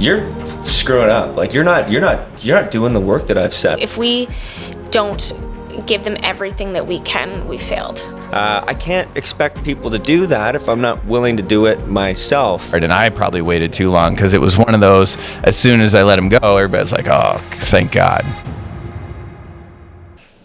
you're screwing up. Like you're not doing the work that I've set. If we don't give them everything that we can, we failed. I can't expect people to do that if I'm not willing to do it myself. And I probably waited too long because it was one of those, as soon as I let him go, everybody's like, oh, thank God.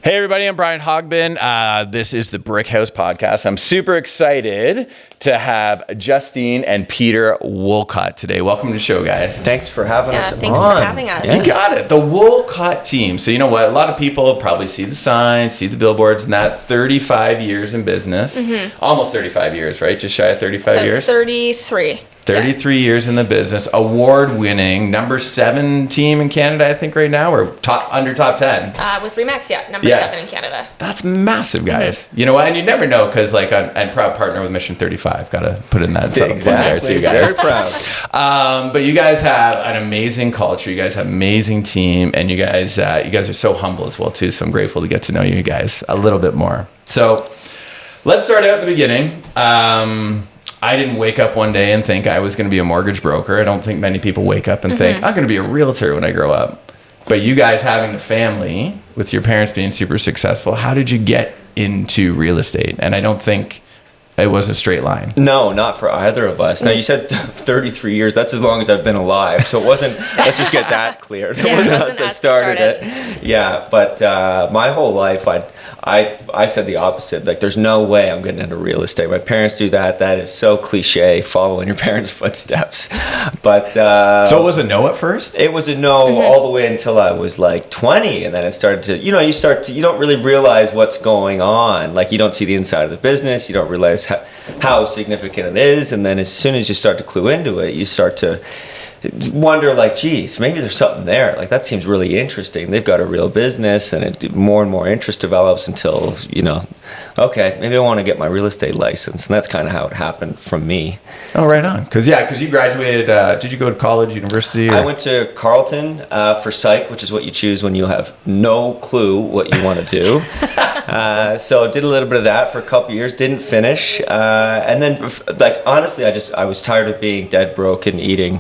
Hey everybody, I'm Brian Hogbin. This is the Brick House Podcast. I'm super excited to have Justine and Peter Woolcott today. Welcome to the show, guys. Thanks for having us on. Thanks for having us. You got it. The Woolcott team. So you know what? A lot of people probably see the signs, see the billboards, and that 35 years in business. Mm-hmm. Almost 35 years, right? Just shy of 35 years? 33. 33 years in the business, award-winning, number 7 team in Canada, I think, right now, or under top 10. With Remax, number 7 in Canada. That's massive, guys. Mm-hmm. You know what? And you never know, because and proud partner with Mission 35. Got to put in that subtle exactly. There too, guys. Very proud. But you guys have an amazing culture. You guys have an amazing team, and you guys are so humble as well too. So I'm grateful to get to know you guys a little bit more. So let's start out at the beginning. I didn't wake up one day and think I was going to be a mortgage broker. I don't think many people wake up and think, I'm going to be a realtor when I grow up. But you guys having the family, with your parents being super successful, how did you get into real estate? And I don't think it was a straight line. No, not for either of us. Now, you said 33 years. That's as long as I've been alive. So it wasn't, let's just get that clear. It wasn't us that started it. Yeah, but my whole life, I said the opposite. Like, there's no way I'm getting into real estate. My parents do that. That is so cliche, following your parents' footsteps. But so it was a no at first? It was a no all the way until I was like 20. And then it started to, you don't really realize what's going on. Like, you don't see the inside of the business. You don't realize how significant it is. And then as soon as you start to clue into it, you start to wonder, like, geez, maybe there's something there. Like, that seems really interesting. They've got a real business, and more and more interest develops until, okay, maybe I want to get my real estate license. And that's kind of how it happened from me. Oh, right on. Because you graduated, did you go to college, university? Or? I went to Carleton for psych, which is what you choose when you have no clue what you want to do. So did a little bit of that for a couple of years, didn't finish. And then, like, honestly, I was tired of being dead broke and eating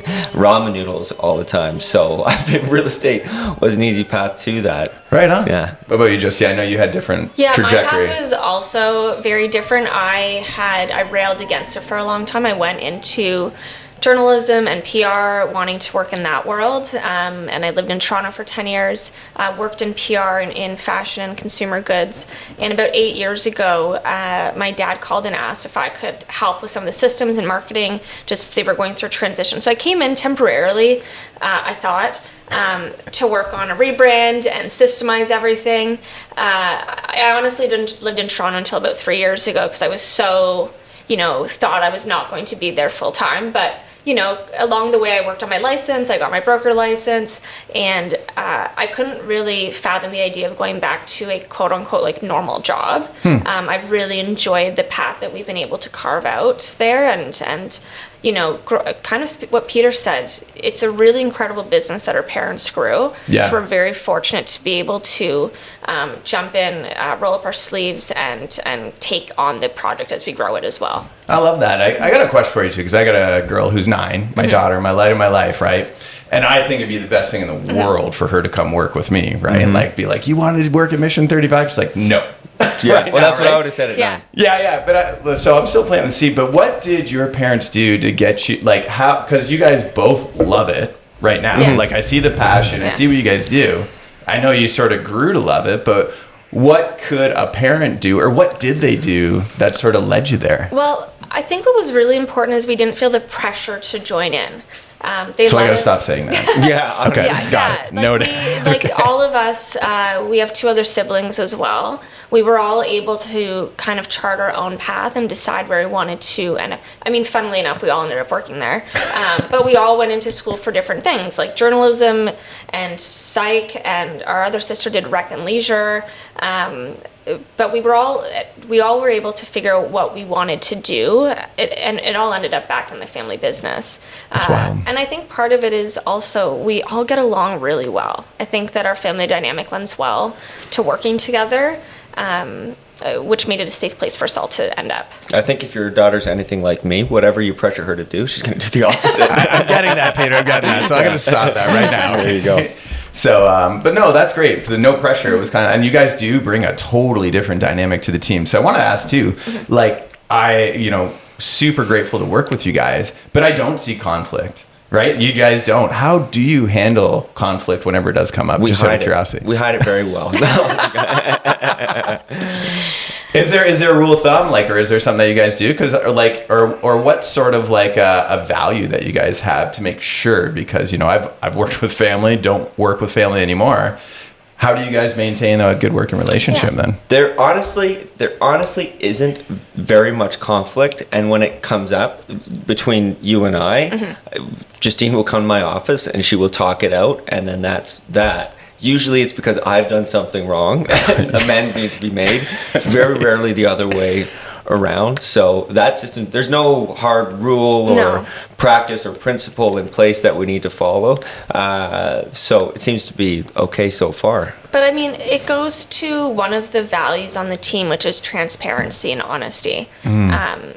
ramen noodles all the time. So I think real estate was an easy path to that. Right on. Yeah. What about you, Justine? I know you had different trajectory. My path was also very different. I railed against it for a long time. I went into journalism and PR, wanting to work in that world. And I lived in Toronto for 10 years, worked in PR and in fashion and consumer goods. And about 8 years ago, my dad called and asked if I could help with some of the systems and marketing, just they were going through a transition. So I came in temporarily, I thought, to work on a rebrand and systemize everything. I honestly didn't live in Toronto until about 3 years ago because I was so, thought I was not going to be there full time. But along the way, I worked on my license, I got my broker license, and I couldn't really fathom the idea of going back to a quote-unquote, like, normal job. I've really enjoyed the path that we've been able to carve out there, and kind of what Peter said, it's a really incredible business that our parents grew. Yeah. So we're very fortunate to be able to jump in, roll up our sleeves, and take on the project as we grow it as well. I love that. I got a question for you too, because I got a girl who's 9, my daughter, my light of my life, right? And I think it'd be the best thing in the world for her to come work with me, right? And be like, you wanted to work at Mission 35? She's like, no. Yeah, right well, now, that's what I would have said it now. Yeah. But so I'm still planting the seed. But what did your parents do to get you, like, how? Because you guys both love it right now. Yes. Like, I see the passion. I see what you guys do. I know you sort of grew to love it, but what could a parent do, or what did they do that sort of led you there? Well, I think what was really important is we didn't feel the pressure to join in. So I gotta stop saying that. Yeah. Okay. Yeah, Got it. Noted. All of us, we have 2 other siblings as well. We were all able to kind of chart our own path and decide where we wanted to. And I mean, funnily enough, we all ended up working there. But we all went into school for different things, like journalism and psych, and our other sister did rec and leisure. But we all were able to figure out what we wanted to do, and it all ended up back in the family business. That's wild. And I think part of it is also we all get along really well. I think that our family dynamic lends well to working together. which made it a safe place for us all to end up. I think if your daughter's anything like me, whatever you pressure her to do, she's going to do the opposite. I'm getting that, Peter. I'm getting that. So I'm going to stop that right now. There you go. So, but no, that's great. The no pressure, it was kind of, and you guys do bring a totally different dynamic to the team. So I want to ask too, like, super grateful to work with you guys, but I don't see conflict, right? You guys don't. How do you handle conflict whenever it does come up? Just out of curiosity. We hide it very well. Is there a rule of thumb, like, or is there something that you guys do? Because, or what sort of like a value that you guys have to make sure? Because I've worked with family, don't work with family anymore. How do you guys maintain a good working relationship then? There honestly isn't very much conflict, and when it comes up between you and I, Justine will come to my office and she will talk it out, and then that's that. Usually it's because I've done something wrong and amends need to be made. It's very rarely the other way around. So that system, there's no hard rule or practice or principle in place that we need to follow. So it seems to be okay so far. But I mean, it goes to one of the values on the team, which is transparency and honesty.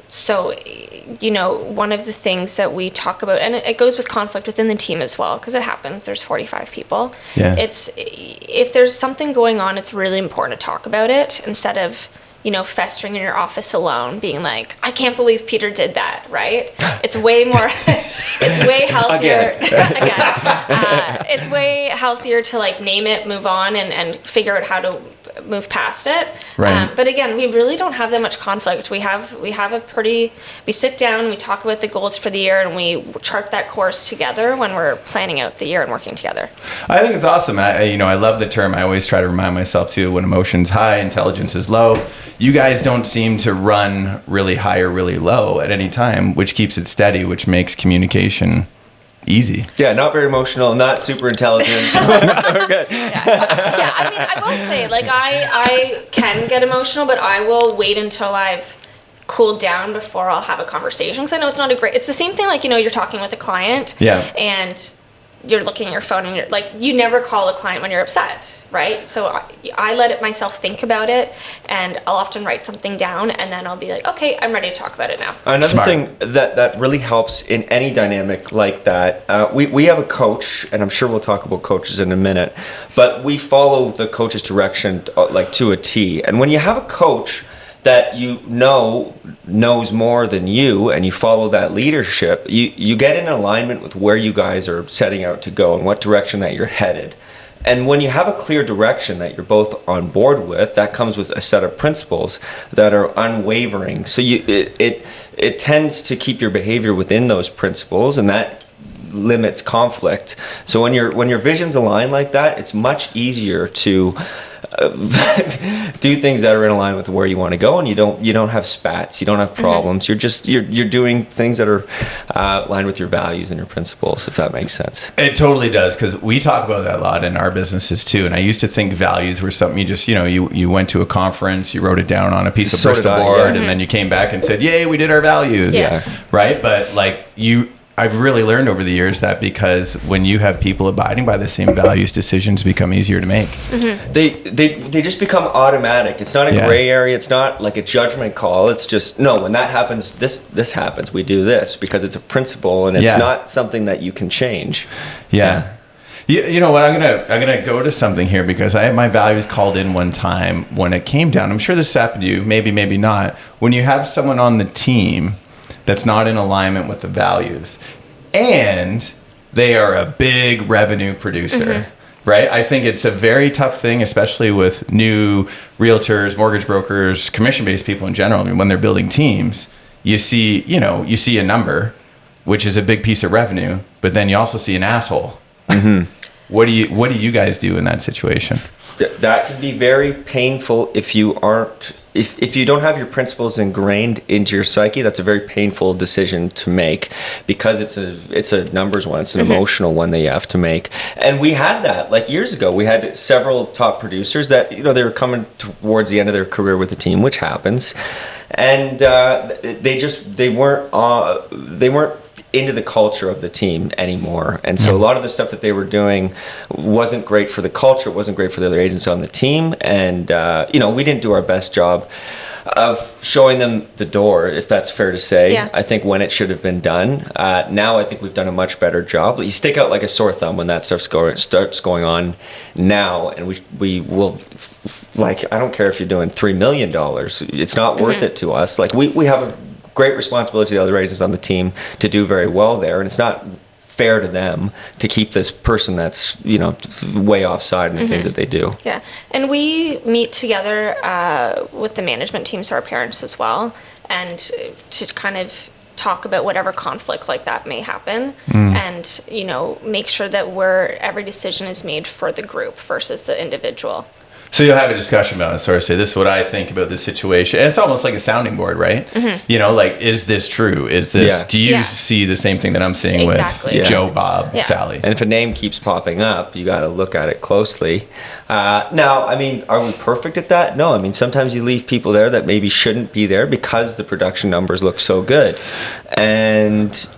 So, one of the things that we talk about, and it goes with conflict within the team as well, because it happens, there's 45 people. Yeah. If there's something going on, it's really important to talk about it instead of, festering in your office alone, being like, I can't believe Peter did that, right? It's way more, it's way healthier. Again. It's way healthier to like name it, move on, and figure out how to move past it. Right. But again, we really don't have that much conflict. We sit down, we talk about the goals for the year, and we chart that course together when we're planning out the year and working together. I think it's awesome. I love the term. I always try to remind myself too, when emotion's high, intelligence is low. You guys don't seem to run really high or really low at any time, which keeps it steady, which makes communication easy. Yeah, not very emotional, not super intelligent. So good. Yeah, I mean, I will say, like, I can get emotional, but I will wait until I've cooled down before I'll have a conversation. Because I know it's not it's the same thing, like, you're talking with a client. Yeah. And you're looking at your phone and you're like, you never call a client when you're upset, right? So I let it myself think about it, and I'll often write something down, and then I'll be like, okay, I'm ready to talk about it now. Another thing that really helps in any dynamic like that, we have a coach, and I'm sure we'll talk about coaches in a minute, but we follow the coach's direction like to a T. And when you have a coach that knows more than you, and you follow that leadership, you get in alignment with where you guys are setting out to go and what direction that you're headed. And when you have a clear direction that you're both on board with, that comes with a set of principles that are unwavering. So it tends to keep your behavior within those principles, and that limits conflict. So when your visions align like that, it's much easier to do things that are in line with where you want to go, and you don't have spats, you don't have problems. You're doing things that are aligned with your values and your principles, if that makes sense. It totally does, because we talk about that a lot in our businesses too. And I used to think values were something you just you went to a conference, you wrote it down on a piece of Bristol board, and then you came back and said, yay, we did our values. Yes. Right? But like I've really learned over the years that because when you have people abiding by the same values, decisions become easier to make. They just become automatic. It's not a gray area. It's not like a judgment call. It's just, no, when that happens, this happens. We do this because it's a principle, and it's not something that you can change. Yeah. You know what? I'm gonna go to something here, because I had my values called in one time when it came down. I'm sure this happened to you, maybe not. When you have someone on the team that's not in alignment with the values, and they are a big revenue producer, right? I think it's a very tough thing, especially with new realtors, mortgage brokers, commission-based people in general. I mean, when they're building teams, you see a number, which is a big piece of revenue, but then you also see an asshole. What do you guys do in that situation? That can be very painful if you aren't. If you don't have your principles ingrained into your psyche, that's a very painful decision to make, because it's a numbers one, it's an emotional one that you have to make. And we had that like years ago. We had several top producers that they were coming towards the end of their career with the team, which happens, and they weren't into the culture of the team anymore. And so a lot of the stuff that they were doing wasn't great for the culture, it wasn't great for the other agents on the team. And, we didn't do our best job of showing them the door, if that's fair to say. Yeah. I think when it should have been done. Now I think we've done a much better job. You stick out like a sore thumb when that stuff starts going on now, and we will, like, I don't care if you're doing $3 million, it's not worth it to us. Like, we have a great responsibility to the other agents on the team to do very well there, and it's not fair to them to keep this person that's way offside in the things that they do. Yeah, and we meet together with the management team, so our parents as well, and to kind of talk about whatever conflict like that may happen, and make sure that every decision is made for the group versus the individual. So you'll have a discussion about it, sort of say, this is what I think about this situation. And it's almost like a sounding board, right? Like, is this true? Is this, do you see the same thing that I'm seeing with Joe, Bob, Sally? And if a name keeps popping up, you got to look at it closely. Now, I mean, are we perfect at that? No, I mean, sometimes you leave people there that maybe shouldn't be there because the production numbers look so good. And,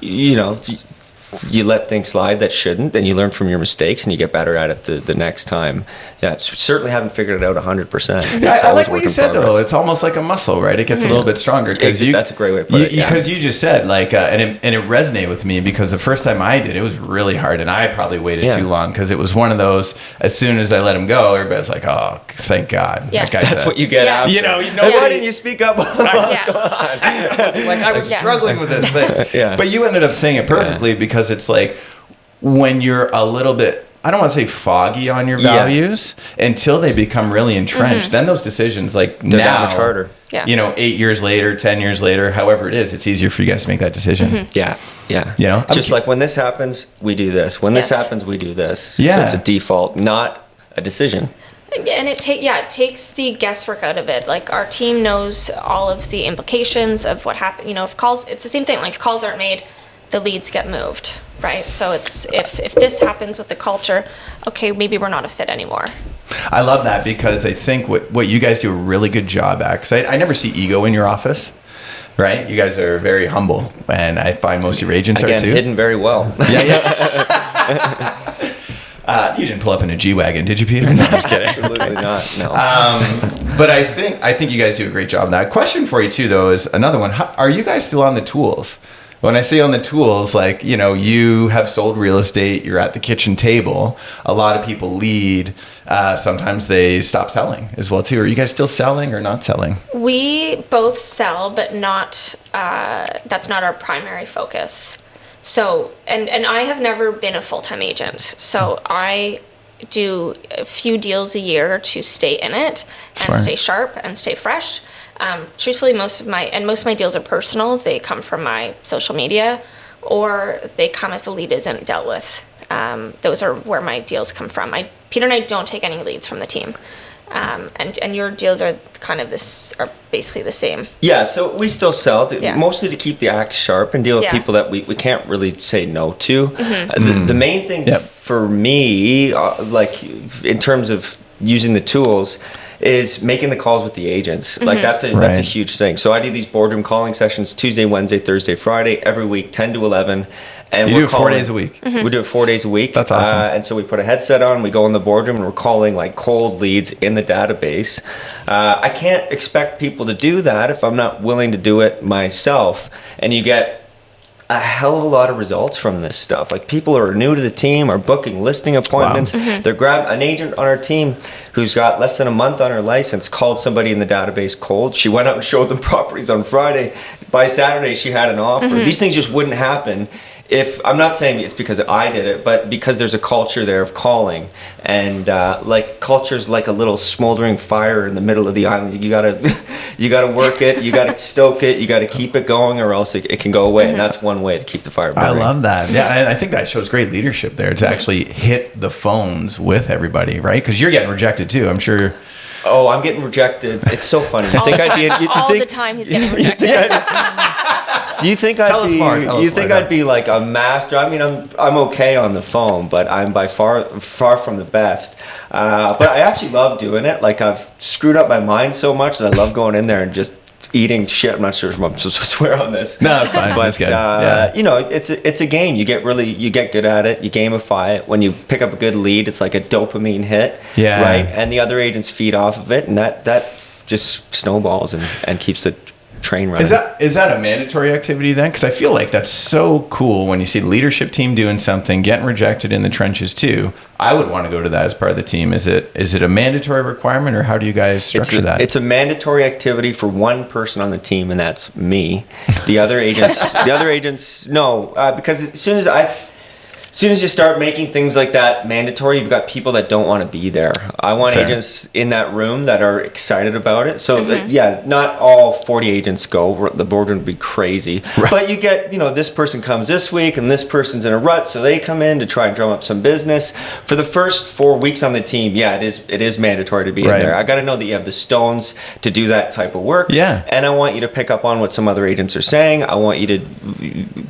you let things slide that shouldn't, and you learn from your mistakes and you get better at it the next time. Yeah, certainly haven't figured it out 100%. I like what you said, though. It's almost like a muscle, right? It gets a little bit stronger. That's a great way to put it. Because you just said, like, and it resonated with me because the first time I did it was really hard, and I probably waited too long because it was one of those, as soon as I let him go, everybody's like, oh, thank God. Yeah. That's what you get out. Why didn't you speak up? Like, I was struggling with this, but you ended up saying it perfectly because it's like when you're a little bit, I don't want to say foggy on your values until they become really entrenched. Then those decisions, like, they're now, that much harder. 8 years later, 10 years later, however it is, it's easier for you guys to make that decision. Yeah. It's just like, when this happens, we do this. When this happens, we do this. Yeah. So it's a default, not a decision. And it takes the guesswork out of it. Like, our team knows all of the implications of what happened. If calls, it's the same thing. Like, if calls aren't made, the leads get moved, right? So it's if this happens with the culture, okay, maybe we're not a fit anymore. I love that because I think what you guys do a really good job at, because I never see ego in your office, right? You guys are very humble, and I find most of your agents are too. Hidden very well. You didn't pull up in a G-Wagon, did you, Peter? No, I'm just kidding. Absolutely not. No. But I think you guys do a great job. That question for you too, though, is another one. Are you guys still on the tools? When I say on the tools, like, you have sold real estate, you're at the kitchen table. A lot of people lead. Sometimes they stop selling as well, too. Are you guys still selling or not selling? We both sell, but not. That's not our primary focus. So, and I have never been a full-time agent. So I do a few deals a year to stay in it and stay sharp and stay fresh. Truthfully, most of my deals are personal. They come from my social media, or they come if the lead isn't dealt with. Those are where my deals come from. Peter and I don't take any leads from the team. And your deals are are basically the same. Yeah, so we still sell, mostly to keep the axe sharp and deal with people that we can't really say no to. The main thing for me, like, in terms of using the tools, is making the calls with the agents. Like, that's a huge thing. So I do these boardroom calling sessions Tuesday, Wednesday, Thursday, Friday, every week, 10 to 11. And you do it 4 days a week. We do it 4 days a week. That's awesome. And so we put a headset on, we go in the boardroom, and we're calling like cold leads in the database. I can't expect people to do that if I'm not willing to do it myself. And you get a hell of a lot of results from this stuff. Like, people are new to the team, are booking listing appointments. They're an agent on our team who's got less than a month on her license called somebody in the database cold. She went out and showed them properties on Friday. By Saturday, she had an offer. These things just wouldn't happen if, I'm not saying it's because I did it, but because there's a culture there of calling. And like, culture's like a little smoldering fire in the middle of the island. You gotta work it, you gotta stoke it, you gotta keep it going, or else it can go away. And that's one way to keep the fire burning. I love that. Yeah, and I think that shows great leadership there to actually hit the phones with everybody, right? Because you're getting rejected too, I'm sure. Oh, I'm getting rejected. It's so funny. All the time he's getting rejected. Do you think I'd be like a master? I mean, I'm okay on the phone, but I'm by far from the best. But I actually love doing it. Like, I've screwed up my mind so much that I love going in there and just eating shit. I'm not sure if I'm supposed to swear on this. No, that's fine. But That's good. you know, it's a game. You get good at it. You gamify it. When you pick up a good lead, it's like a dopamine hit. Yeah. Right. And the other agents feed off of it, and that just snowballs and keeps the train running. Is that a mandatory activity then? Because I feel like that's so cool when you see the leadership team doing something, getting rejected in the trenches too. I would want to go to that as part of the team. Is it a mandatory requirement, or how do you guys structure that? It's a mandatory activity for one person on the team, and that's me. The other agents, no, because as soon as you start making things like that mandatory, you've got people that don't want to be there. I want Fair. agents in that room that are excited about it. So not all 40 agents go. The board would be crazy. Right. But you get, this person comes this week and this person's in a rut, so they come in to try and drum up some business. For the first 4 weeks on the team, it is mandatory to be in there. I got to know that you have the stones to do that type of work. Yeah. And I want you to pick up on what some other agents are saying. I want you to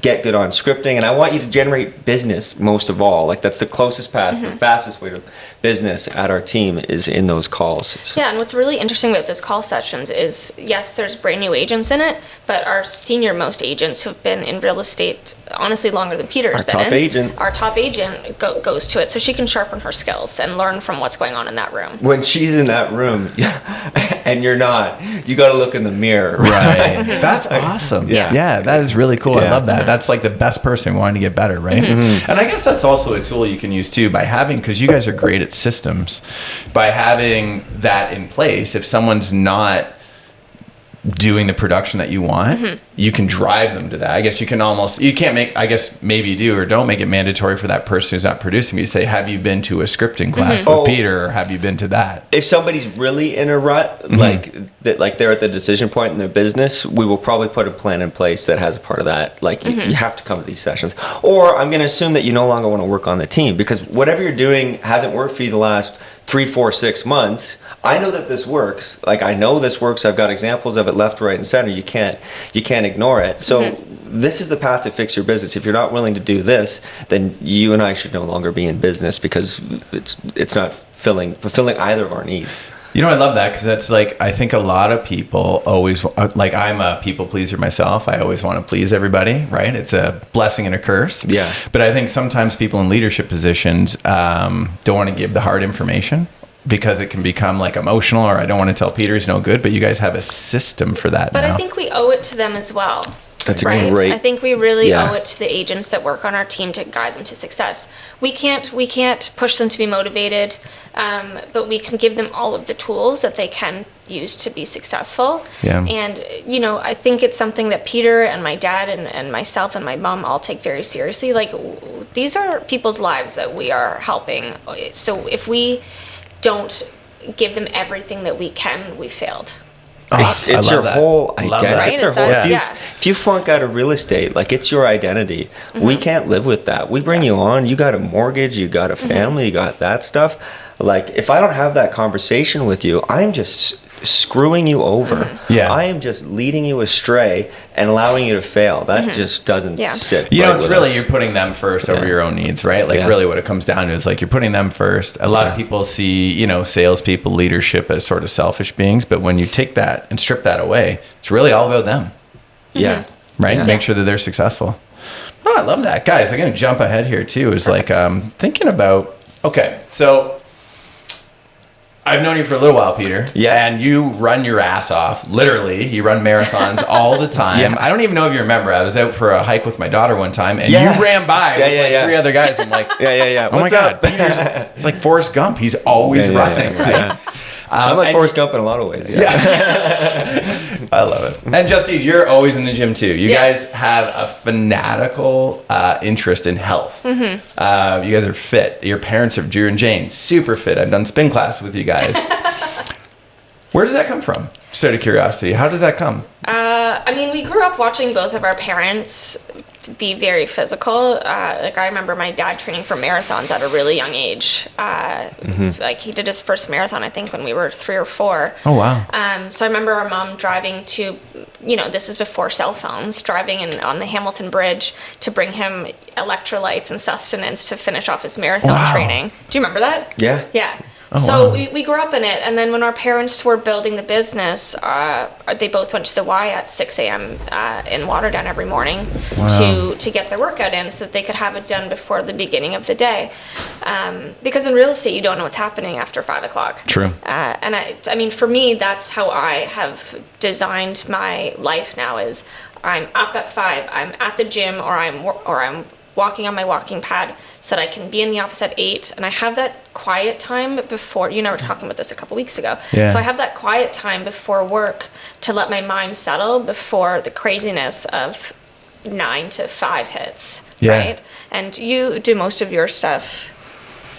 get good on scripting, and I want you to generate business. Most of all, like that's the closest path, the fastest way to business at our team is in those calls. So. Yeah, and what's really interesting about those call sessions is, yes, there's brand new agents in it, but our senior most agents who've been in real estate, honestly, longer than Peter's been our top agent goes to it, so she can sharpen her skills and learn from what's going on in that room. When she's in that room, and you're not, you got to look in the mirror. Right. That's awesome. Yeah, that is really cool. I love that. That's like the best person wanting to get better, right? And I guess that's also a tool you can use too by having, because you guys are great at systems, by having that in place. If someone's not doing the production that you want, you can drive them to that. I guess you can't make, I guess maybe you do or don't make it mandatory for that person who's not producing. You say, have you been to a scripting class with Peter, or have you been to that? If somebody's really in a rut, like they're at the decision point in their business, we will probably put a plan in place that has a part of that. Like you have to come to these sessions, or I'm going to assume that you no longer want to work on the team because whatever you're doing hasn't worked for you the last 3, 4, 6 months. I know that this works. Like I know this works. I've got examples of it left, right, and center. You can't ignore it. So this is the path to fix your business. If you're not willing to do this, then you and I should no longer be in business because it's not fulfilling either of our needs. You know, I love that because that's like, I think a lot of people always, like I'm a people pleaser myself. I always want to please everybody, right? It's a blessing and a curse. Yeah. But I think sometimes people in leadership positions don't want to give the hard information because it can become like emotional, or I don't want to tell Peter he's no good, but you guys have a system for that But now. I think we owe it to them as well. That's a right? great. I think we really owe it to the agents that work on our team to guide them to success. We can't push them to be motivated, but we can give them all of the tools that they can use to be successful. Yeah. And I think it's something that Peter and my dad and myself and my mom all take very seriously. Like these are people's lives that we are helping. So if we don't give them everything that we can, we failed. It's your whole identity. Right? It's our whole, if you flunk out of real estate, like it's your identity. We can't live with that. We bring you on. You got a mortgage. You got a family. You got that stuff. Like if I don't have that conversation with you, I'm just screwing you over. Yeah. I am just leading you astray and allowing you to fail. That just doesn't sit. You know, right it's with really us. you're putting them first over your own needs, right? Like really what it comes down to is like you're putting them first. A lot of people see, salespeople, leadership as sort of selfish beings, but when you take that and strip that away, it's really all about them. Yeah. Right? Yeah. Make sure that they're successful. Oh, I love that. Guys, I'm going to jump ahead here too. Is like thinking about, okay, so I've known you for a little while, Peter. Yeah. And you run your ass off. Literally. You run marathons all the time. Yeah. I don't even know if you remember. I was out for a hike with my daughter one time, and you ran by with 3 other guys. I'm like, yeah. Oh my God. Peter's, it's like Forrest Gump. He's always running. Yeah. I'm like Forrest Gump in a lot of ways. Yeah. I love it. And Justine, you're always in the gym too. You guys have a fanatical interest in health. You guys are fit. Your parents are Drew and Jane, super fit. I've done spin classes with you guys. Where does that come from? Just out of curiosity, how does that come? We grew up watching both of our parents be very physical. Like I remember my dad training for marathons at a really young age. Like he did his first marathon, I think, when we were 3 or 4. Oh, wow. So I remember our mom driving to, this is before cell phones, driving on the Hamilton Bridge to bring him electrolytes and sustenance to finish off his marathon training. Do you remember that? Yeah. Yeah. So wow. we grew up in it, and then when our parents were building the business, they both went to the Y at 6 a.m. In Waterdown every morning to get their workout in, so that they could have it done before the beginning of the day. Because in real estate, you don't know what's happening after 5 o'clock. True. And I mean, for me, that's how I have designed my life now. Is I'm up at 5, I'm at the gym, or I'm walking on my walking pad, so that I can be in the office at 8, and I have that quiet time before. You and I were talking about this a couple weeks ago. Yeah. So I have that quiet time before work to let my mind settle before the craziness of 9 to 5 hits. Yeah. Right? And you do most of your stuff.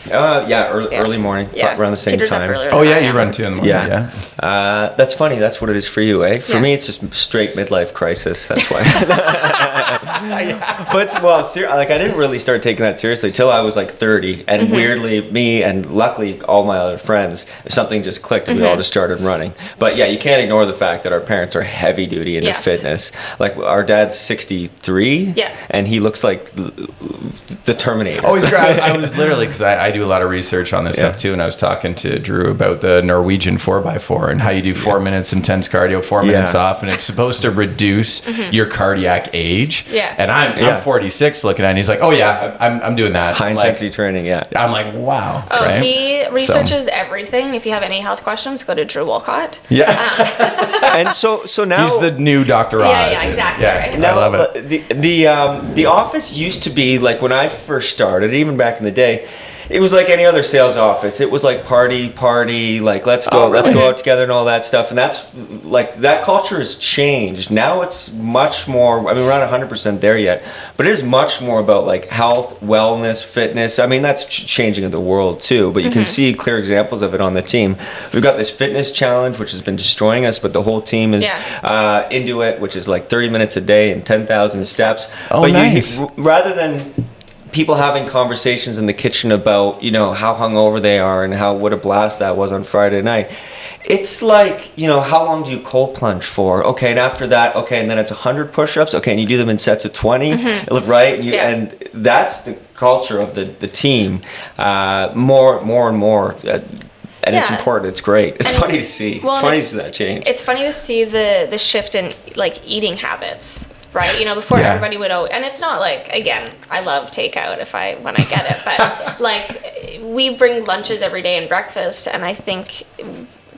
Early morning, around the same Peter's up time. earlier Oh than yeah, I you am. run 2 in the morning. Yeah. That's funny. That's what it is for you, eh? For Yeah. me, it's just straight midlife crisis. That's why. But like I didn't really start taking that seriously till I was like 30, and weirdly, me and luckily all my other friends, something just clicked, and we all just started running. But yeah, you can't ignore the fact that our parents are heavy duty into Yes. fitness. Like our dad's 63, and he looks like the Terminator. Oh, he's great. I was literally, because I do a lot of research on this stuff too, and I was talking to Drew about the Norwegian 4x4 and how you do 4 minutes intense cardio, 4 minutes off, and it's supposed to reduce your cardiac age. Yeah. And I'm 46 looking at it, and he's like, oh yeah, I'm doing that. High I'm intensity like, training, I'm like, wow. Oh, right? he researches everything. If you have any health questions, go to Drew Woolcott. Yeah. And so now He's the new Dr. Oz. Yeah, exactly, Yeah, right. I love it. The office used to be like when I first started, even back in the day, it was like any other sales office. It was like party, like let's go out together and all that stuff. And that's like that culture has changed. Now it's much more. I mean, we're not 100% there yet, but it is much more about like health, wellness, fitness. I mean, that's changing in the world too. But you can see clear examples of it on the team. We've got this fitness challenge, which has been destroying us, but the whole team is into it, which is like 30 minutes a day and 10,000 steps. Oh, but nice. Rather than people having conversations in the kitchen about, how hungover they are and what a blast that was on Friday night. It's like, how long do you cold plunge for? Okay, and after that, and then it's 100 push-ups. Okay, and you do them in sets of 20, right? And that's the culture of the team. More and more. And it's important. It's great. It's funny to see. Well, it's funny to see that change. It's funny to see the shift in like eating habits. Right, before everybody would and it's not like, again, I love takeout when I get it, but like we bring lunches every day and breakfast, and I think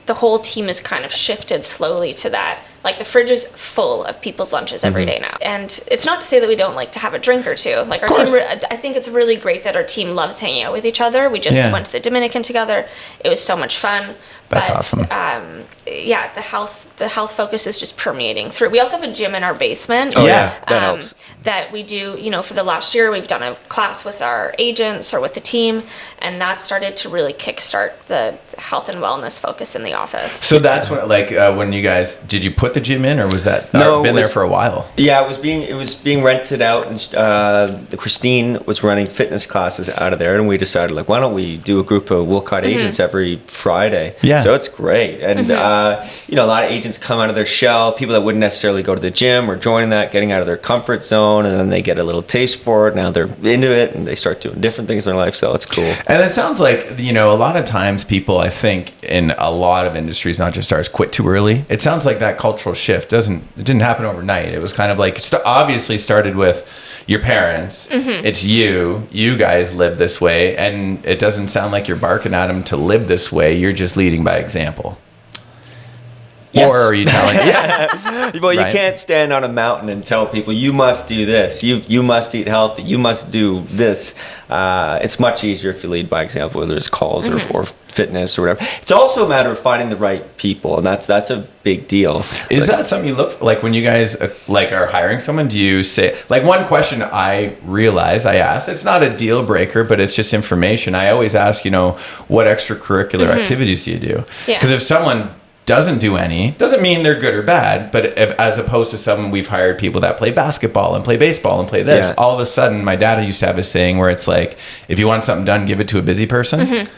the whole team has kind of shifted slowly to that. Like the fridge is full of people's lunches every day now, and it's not to say that we don't like to have a drink or two. Like our team, I think it's really great that our team loves hanging out with each other. We just went to the Dominican together. It was so much fun. That's awesome. The health focus is just permeating through. We also have a gym in our basement. Oh yeah, that helps. That we do, for the last year, we've done a class with our agents or with the team, and that started to really kickstart the health and wellness focus in the office. So that's what, when you guys, did you put the gym in, or was that been there for a while? Yeah, it was being rented out, and Christine was running fitness classes out of there, and we decided why don't we do a group of Woolcott agents every Friday? Yeah. So it's great, and a lot of agents come out of their shell. People that wouldn't necessarily go to the gym are joining that, getting out of their comfort zone, and then they get a little taste for it. Now they're into it, and they start doing different things in their life. So it's cool. And it sounds like a lot of times people, I think, in a lot of industries, not just ours, quit too early. It sounds like that cultural shift didn't happen overnight. It was kind of like obviously started with your parents. It's you guys live this way, and it doesn't sound like you're barking at them to live this way. You're just leading by example. Yes. Or are you telling Well, you Right. can't stand on a mountain and tell people you must do this, you must eat healthy, you must do this. It's much easier if you lead by example, whether it's calls or fitness or whatever. It's also a matter of finding the right people, and that's a big deal. Is that something you look like when you guys are hiring someone? Do you say, one question I realize I ask, it's not a deal breaker, but it's just information. I always ask, what extracurricular activities do you do? Because if someone doesn't do any, doesn't mean they're good or bad, but as opposed to someone, we've hired people that play basketball and play baseball and play this. All of a sudden, my dad used to have a saying where it's like, if you want something done, give it to a busy person.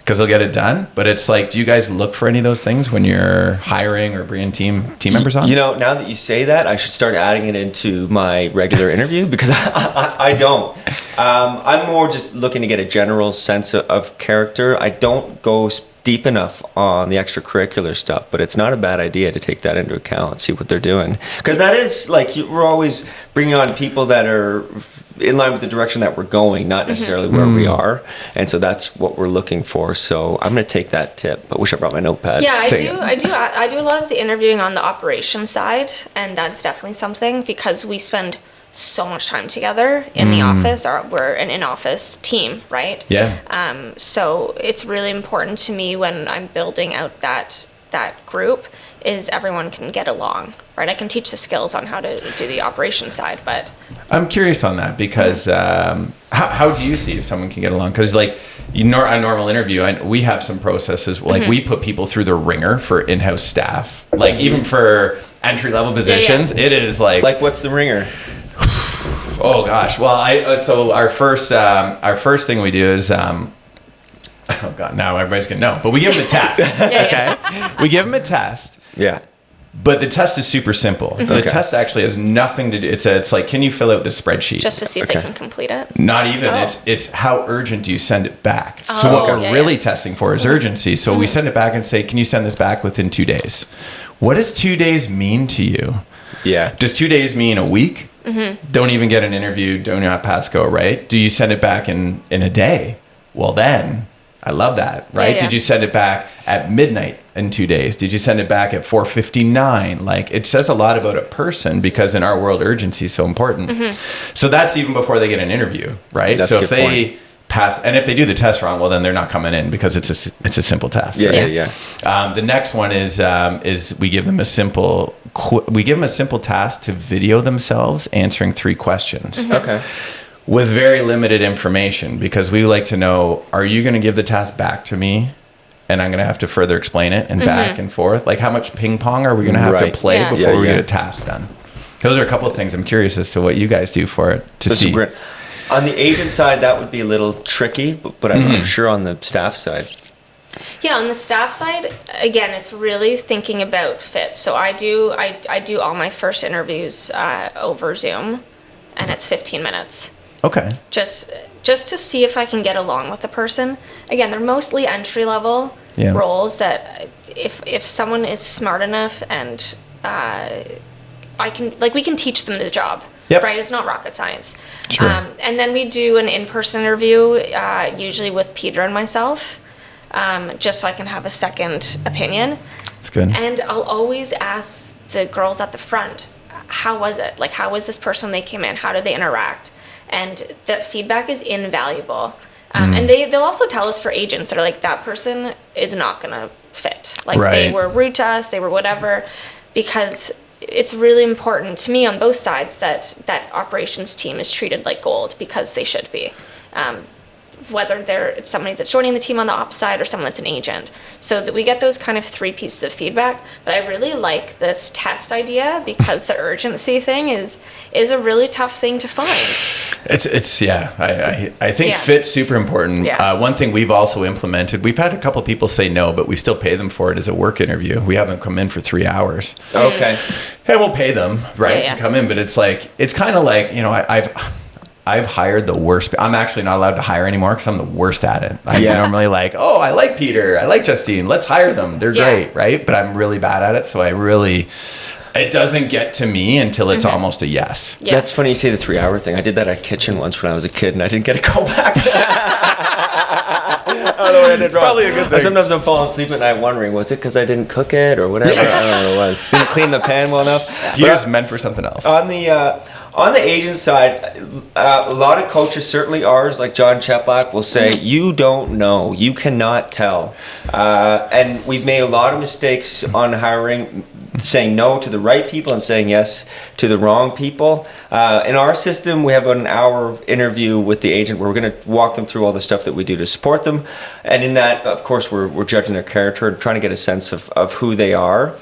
because they'll get it done. But it's like, do you guys look for any of those things when you're hiring or bringing team members on? You know, now that you say that, I should start adding it into my regular interview, because I don't. I'm more just looking to get a general sense of character. I don't go deep enough on the extracurricular stuff, but it's not a bad idea to take that into account and see what they're doing. Because that is, like, we're always bringing on people that are in line with the direction that we're going, not necessarily where we are. And so that's what we're looking for. So I'm going to take that tip. I wish I brought my notepad. Yeah, I do a lot of the interviewing on the operations side, and that's definitely something, because we spend so much time together in the office, or we're an in-office team, right? Yeah. So it's really important to me when I'm building out that group is everyone can get along, right? I can teach the skills on how to do the operation side, but I'm curious on that, because how do you see if someone can get along? Because like a normal interview, we have some processes, like we put people through the ringer for in-house staff, like even for entry-level positions. It is like what's the ringer? Oh gosh. Well, so our first thing we do is oh god, now everybody's gonna know. But we give them a test. Okay. We give them a test. Yeah. But the test is super simple. The test actually has nothing to do. It's like, can you fill out this spreadsheet? just to see if they can complete it. Not even. It's how urgent do you send it back? So what we're really testing for is urgency. So we send it back and say, can you send this back within 2 days? What does 2 days mean to you? Yeah. Does 2 days mean a week? Don't even get an interview, don't not pass go, right? Do you send it back in a day? Well, then I love that, right? Yeah. Did you send it back at midnight in 2 days? Did you send it back at 4:59? Like, it says a lot about a person, because in our world, urgency is so important. So that's even before they get an interview, right? That's so a if good they point. pass, and if they do the test wrong, well, then they're not coming in, because it's a simple test. Yeah, right? yeah. The next one is we give them a simple task to video themselves answering 3 questions. Okay. With very limited information, because we like to know, are you going to give the task back to me, and I'm going to have to further explain it, and back and forth? Like, how much ping pong are we going to have to play before we get a task done? Those are a couple of things. I'm curious as to what you guys do for it to see. Great. On the agent side, that would be a little tricky, but I'm sure on the staff side. Yeah, on the staff side, again, it's really thinking about fit. So I do all my first interviews over Zoom, and it's 15 minutes. Okay. Just to see if I can get along with the person. Again, they're mostly entry level roles that if someone is smart enough, and we can teach them the job. Yep. Right, it's not rocket science. Sure. And then we do an in-person interview, usually with Peter and myself, just so I can have a second opinion. That's good. And I'll always ask the girls at the front, how was it? Like, how was this person when they came in? How did they interact? And the feedback is invaluable. And they'll also tell us for agents that are like, that person is not going to fit. Like, they were rude to us, they were whatever, because it's really important to me on both sides that operations team is treated like gold, because they should be. Whether it's somebody that's joining the team on the ops side or someone that's an agent. So that we get those kind of 3 pieces of feedback. But I really like this test idea, because the urgency thing is a really tough thing to find. It's I think fit's super important. Yeah. One thing we've also implemented, we've had a couple of people say no, but we still pay them for it as a work interview. We have them come in for 3 hours. Okay. And we'll pay them, right, to come in. But it's kind of like, I've hired the worst. I'm actually not allowed to hire anymore, because I'm the worst at it. I'm normally like, oh, I like Peter, I like Justine, let's hire them. They're great, right? But I'm really bad at it, so it doesn't get to me until it's almost a yes. Yeah. That's funny you say the 3 hour thing. I did that at kitchen once when I was a kid, and I didn't get a call back. It's probably a good thing. Sometimes I'm falling asleep at night wondering, was it because I didn't cook it or whatever? I don't know what it was. Didn't clean the pan well enough. Peter's meant for something else. On the agent side, a lot of coaches, certainly ours, like John Cheplack, will say, you don't know, you cannot tell. And we've made a lot of mistakes on hiring, saying no to the right people and saying yes to the wrong people. In our system, we have about an hour interview with the agent where we're going to walk them through all the stuff that we do to support them. And in that, of course, we're judging their character and trying to get a sense of who they are.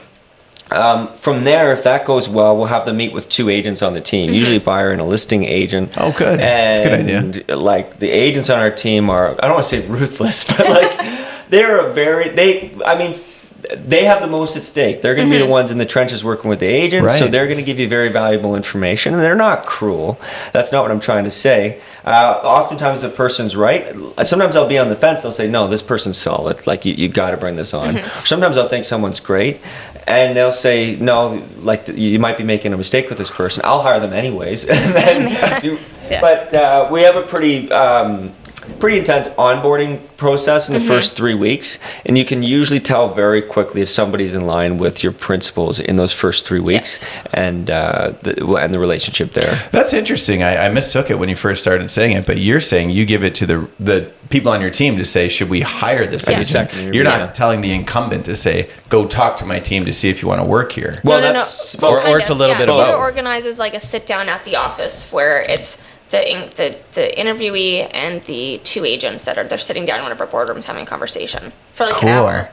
From there, if that goes well, we'll have them meet with 2 agents on the team, usually a buyer and a listing agent. Oh, good. That's a good idea. Like, the agents on our team are, I don't want to say ruthless, but like, they have the most at stake. They're going to be the ones in the trenches working with the agents, so Right. they're going to give you very valuable information, and they're not cruel. That's not what I'm trying to say. Oftentimes the person's right. Sometimes I'll be on the fence. They'll say, no, this person's solid. Like, you got to bring this on. Sometimes I'll think someone's great, and they'll say, no, like, you might be making a mistake with this person. I'll hire them anyways. And then, but we have a pretty intense onboarding process in the first 3 weeks, and you can usually tell very quickly if somebody's in line with your principles in those first 3 weeks, and the relationship there. That's interesting. I mistook it when you first started saying it, but you're saying you give it to the people on your team to say, should we hire this agent? Second, You're not telling the incumbent to say, go talk to my team to see if you want to work here. Well, no. that's or it's a little bit of Peter both. organizes like a sit down at the office where it's the interviewee and the two agents they're sitting down in one of our boardrooms having a conversation for like an hour.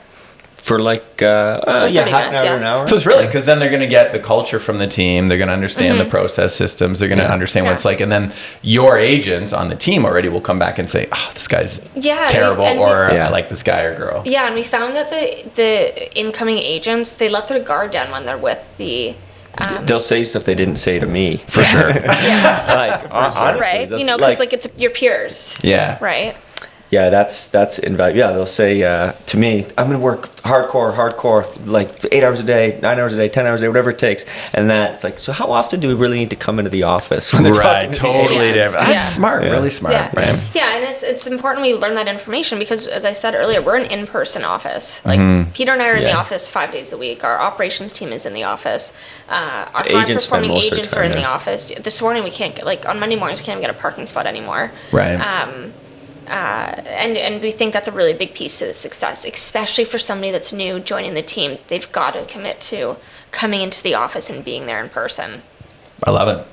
for like 30 half an hour minutes, to an hour. So it's really, because then they're going to get the culture from the team. They're going to understand the process systems. They're going to understand what it's like. And then your agents on the team already will come back and say, oh, this guy's terrible, I like this guy or girl. Yeah, and we found that the incoming agents, they let their guard down when they're with the... They'll say stuff they didn't say to me, for sure. Like, honestly, right? Because like it's your peers. Yeah. Right? Yeah, that's invaluable. Yeah, they'll say to me, I'm going to work hardcore, like 8 hours a day, 9 hours a day, 10 hours a day, whatever it takes. And that's like, so how often do we really need to come into the office when they're talking to the Totally agents? different. That's smart, really smart, right? Yeah, and it's important we learn that information because, as I said earlier, we're an in-person office. Like, Peter and I are in the office 5 days a week. Our operations team is in the office. Our high-performing agents are in the office. This morning we can't get, like, on Monday mornings we can't even get a parking spot anymore. Right. And we think that's a really big piece to the success, especially for somebody that's new joining the team. They've got to commit to coming into the office and being there in person. I love it.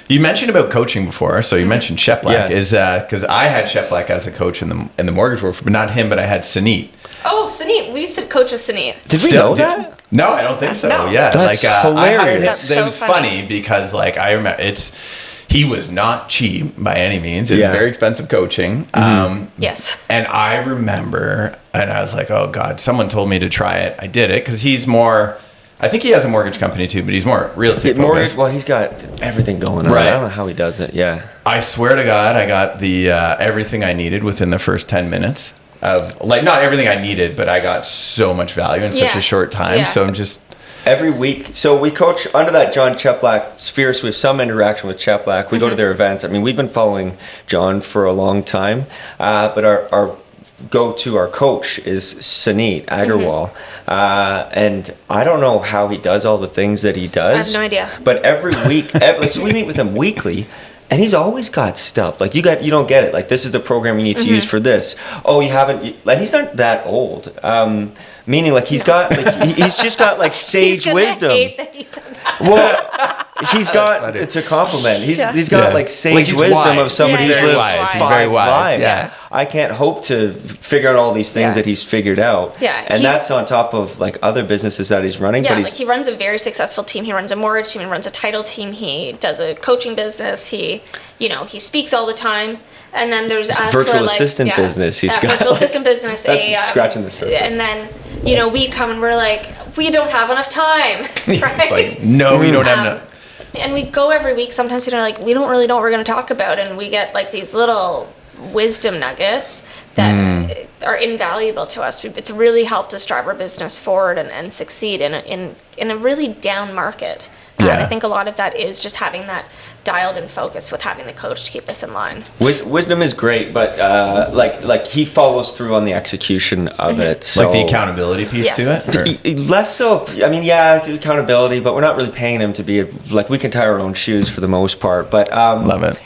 You mentioned about coaching before, so you mentioned Shep Black. Is because I had Shep Black as a coach in the mortgage world, but not him, but I had Saneet. Oh, Saneet. We used to coach with Saneet. Did we know that? No, I don't think so. No. Yeah, That's I hired him. hilarious. That's It so was funny. funny because, like, I remember he was not cheap by any means. It's Yeah. very expensive coaching. Yes. And I remember, and I was like, oh God, someone told me to try it. I did it because he's more, I think he has a mortgage company too, but he's more real estate focused. Well, he's got everything going on. Right. I don't know how he does it. Yeah. I swear to God, I got the everything I needed within the first 10 minutes. Of, like, not everything I needed, but I got so much value in such a short time. Yeah. So I'm just... Every week, so we coach under that John Cheplack sphere, so we have some interaction with Cheplack. We go to their events. I mean, we've been following John for a long time, but our go-to, our coach is Saneet Agarwal. And I don't know how he does all the things that he does. I have no idea. But every week, so we meet with him weekly, and he's always got stuff. Like, you don't get it. Like, this is the program you need to use for this. Oh, you haven't, and he's not that old. Meaning, like, he's just got like sage wisdom. Hate that you said that. Well, he's got, it's a compliment. He's got like sage Like, he's wisdom wise. of somebody Yeah, who's he's lived wise. He's 5 very wise, lives. yeah. I can't hope to figure out all these things Yeah. that he's figured out. Yeah, and he's- that's on top of like other businesses that he's running. Yeah, but like he runs a very successful team. He runs a mortgage team. He runs a title team. He does a coaching business. He speaks all the time. And then there's us virtual who are, like, assistant business. He's got virtual assistant business. that's scratching the surface. And then we come and we're like, we don't have enough time, right? It's like, no, we don't have enough. And we go every week. Sometimes we don't really know what we're going to talk about, and we get like these little wisdom nuggets that are invaluable to us. It's really helped us drive our business forward and succeed in a really down market. Yeah. And I think a lot of that is just having that dialed in focus with having the coach to keep us in line. Wisdom is great, but like he follows through on the execution of it. So Like the accountability piece Yes. to it? Or? less so. I mean, yeah, it's accountability, but we're not really paying him to be like, we can tie our own shoes for the most part. But Love it.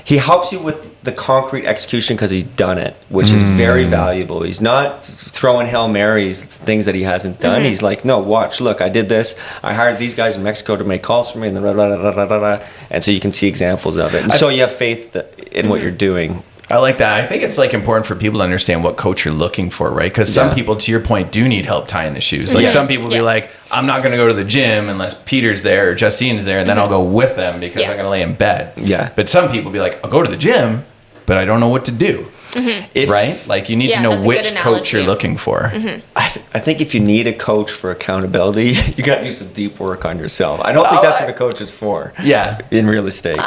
He helps you with the concrete execution because he's done it, which is very valuable. He's not throwing Hail Marys, things that he hasn't done. He's like, no, watch, look, I did this. I hired these guys in Mexico to make calls for me, and then and so you can see examples of it. And so you have faith in what you're doing. I like that. I think it's like important for people to understand what coach you're looking for, right? Because some people, to your point, do need help tying the shoes. Like some people be like, I'm not going to go to the gym unless Peter's there or Justine's there, and then I'll go with them because I'm going to lay in bed. Yeah. But some people be like, I'll go to the gym, but I don't know what to do. right? Like you need to Yeah, know that's a good which coach you're analogy. looking for. I think if you need a coach for accountability, you got to do some deep work on yourself. I don't think that's what a coach is for. Yeah. In real estate.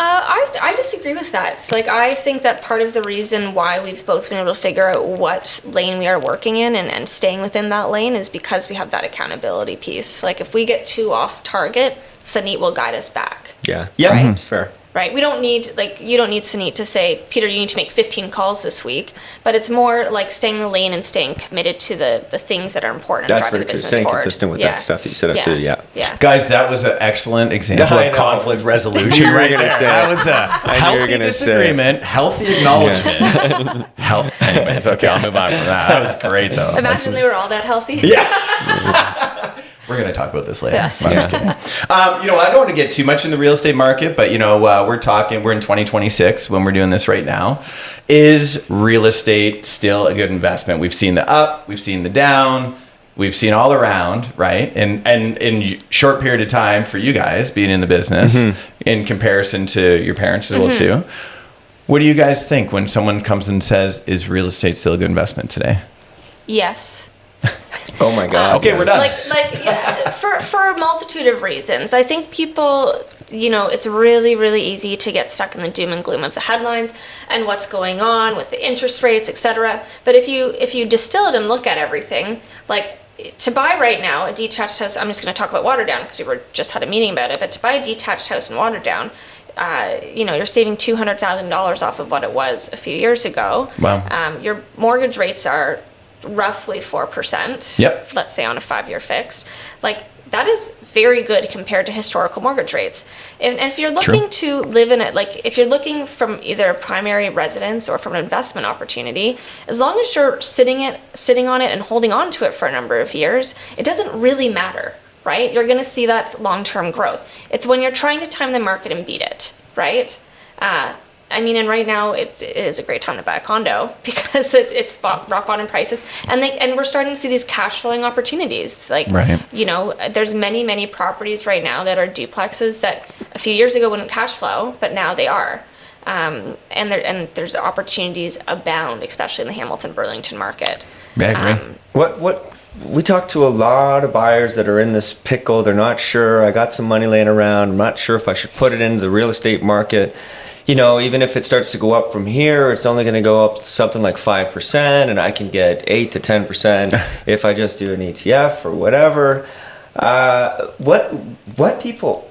I disagree with that. Like, I think that part of the reason why we've both been able to figure out what lane we are working in and staying within that lane is because we have that accountability piece. Like, if we get too off target, Sanit will guide us back. Yeah. Right. Fair. Right. We don't need, like, you don't need Sanit to say, Peter, you need to make 15 calls this week. But it's more like staying in the lane and staying committed to the things that are important and That's driving very the true. business Staying forward. consistent with that stuff that you set up to, yeah. Yeah. Guys, that was an excellent example I of know. conflict resolution. You were right gonna there. say That it. was a you were healthy gonna say disagreement, healthy acknowledgement. Anyways, okay, I'll move on from that. That was great, though. Imagine they were all that healthy. Yeah. We're going to talk about this later. Yes. I'm just kidding. I don't want to get too much in the real estate market, but, we're in 2026 when we're doing this right now. Is real estate still a good investment? We've seen the up, we've seen the down, we've seen all around, right? And in short period of time for you guys being in the business in comparison to your parents as well too. What do you guys think when someone comes and says, is real estate still a good investment today? Yes. Oh my God. Okay, we're done. For a multitude of reasons. I think people, it's really, really easy to get stuck in the doom and gloom of the headlines and what's going on with the interest rates, etc. But if you distill it and look at everything, like to buy right now a detached house, I'm just going to talk about Waterdown because we just had a meeting about it, but to buy a detached house in Waterdown, you're saving $200,000 off of what it was a few years ago. Wow. Your mortgage rates are roughly 4%. Yep. Let's say on a 5-year fixed. Like, that is very good compared to historical mortgage rates. And if you're looking to live in it, like if you're looking from either a primary residence or from an investment opportunity, as long as you're sitting on it and holding on to it for a number of years, it doesn't really matter, right? You're going to see that long-term growth. It's when you're trying to time the market and beat it, right? And right now it is a great time to buy a condo because it's rock bottom prices, and we're starting to see these cash flowing opportunities. Like, there's many properties right now that are duplexes that a few years ago wouldn't cash flow, but now they are. And there's opportunities abound, especially in the Hamilton Burlington market. Yeah, I agree. We talk to a lot of buyers that are in this pickle. They're not sure. I got some money laying around. I'm not sure if I should put it into the real estate market. Even if it starts to go up from here, it's only going to go up something like 5%, and I can get 8 to 10% if I just do an ETF or whatever. What people,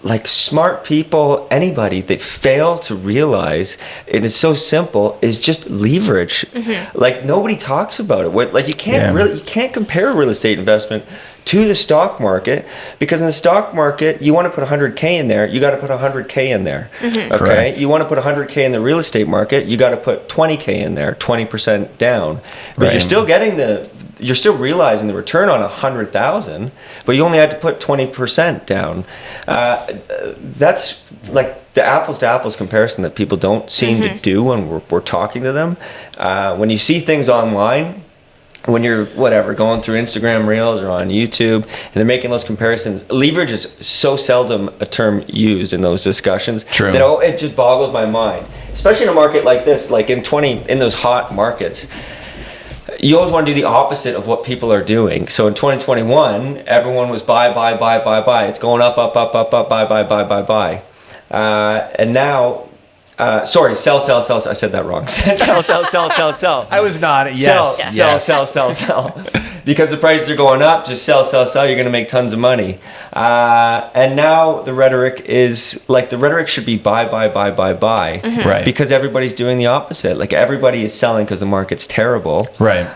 like smart people, anybody, that fail to realize, and it's so simple, is just leverage. Like, nobody talks about it. You can't compare real estate investment to the stock market, because in the stock market, you want to put 100K in there, you got to put 100K in there. Okay. Correct. You want to put 100K in the real estate market, you got to put 20K in there, 20% down. But you're still realizing the return on 100,000, but you only had to put 20% down. That's like the apples to apples comparison that people don't seem to do when we're talking to them. When you see things online, when you're going through Instagram Reels or on YouTube, and they're making those comparisons, leverage is so seldom a term used in those discussions. True. That it just boggles my mind, especially in a market like this, like in those hot markets. You always want to do the opposite of what people are doing. So in 2021, everyone was buy. It's going up, buy. And now, sell. I said that wrong. Sell. I was not. Yes. Sell. Because the prices are going up, just sell. You're going to make tons of money. And now the rhetoric is like, the rhetoric should be buy. Right. Because everybody's doing the opposite. Like, everybody is selling because the market's terrible. Right.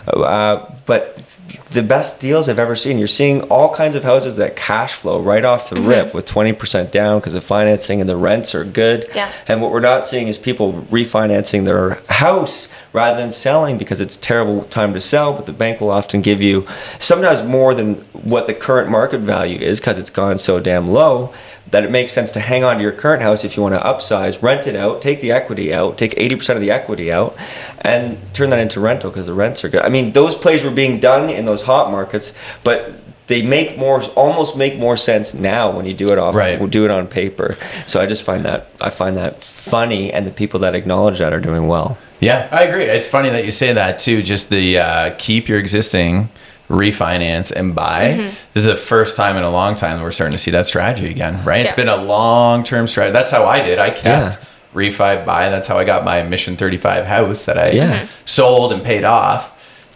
But the best deals I've ever seen, you're seeing all kinds of houses that cash flow right off the rip with 20% down because of financing, and the rents are good. Yeah. And what we're not seeing is people refinancing their house rather than selling because it's a terrible time to sell, but the bank will often give you sometimes more than what the current market value is because it's gone so damn low that it makes sense to hang on to your current house if you want to upsize, rent it out, take the equity out, take 80% of the equity out, and turn that into rental because the rents are good. I mean, those plays were being done in those hot markets, but they almost make more sense now when you do it do it on paper. So I find that funny, and the people that acknowledge that are doing well. Yeah, I agree. It's funny that you say that too. Just the keep your existing, refinance, and buy. This is the first time in a long time that we're starting to see that strategy again, right? It's been a long-term strategy. That's how I did. I kept refi, buy. That's how I got my Mission 35 house that I sold and paid off,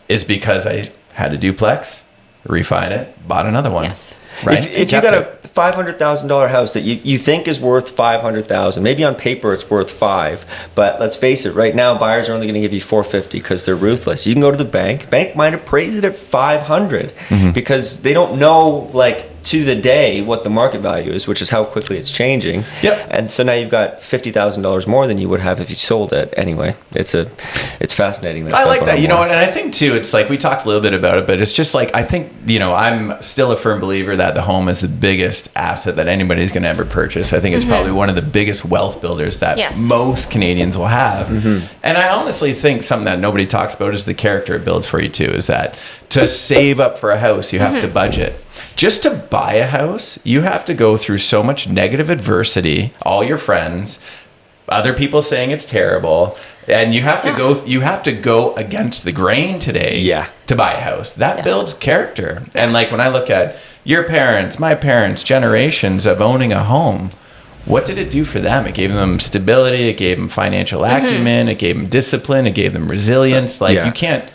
is because I had a duplex, refied it, bought another one. Yes. Right? If you got a $500,000 house that you think is worth $500,000, maybe on paper it's worth $5, but let's face it, right now buyers are only going to give you $450 because they're ruthless. You can go to the bank might appraise it at $500 because they don't know, like, to the day what the market value is, which is how quickly it's changing. Yep. And so now you've got $50,000 more than you would have if you sold it. Anyway, it's fascinating. I like that. You know what? And I think too, it's like, we talked a little bit about it, but it's just like, I think, you know, I'm still a firm believer that the home is the biggest asset that anybody's going to ever purchase. I think it's probably one of the biggest wealth builders that most Canadians will have. And I honestly think something that nobody talks about is the character it builds for you too, is that to save up for a house, you have to budget. Just to buy a house, you have to go through so much negative adversity, all your friends, other people saying it's terrible, and you have to go against the grain today to buy a house. That builds character. And like, when I look at your parents, my parents, generations of owning a home, what did it do for them? It gave them stability, it gave them financial acumen, it gave them discipline, it gave them resilience. Like, you can't,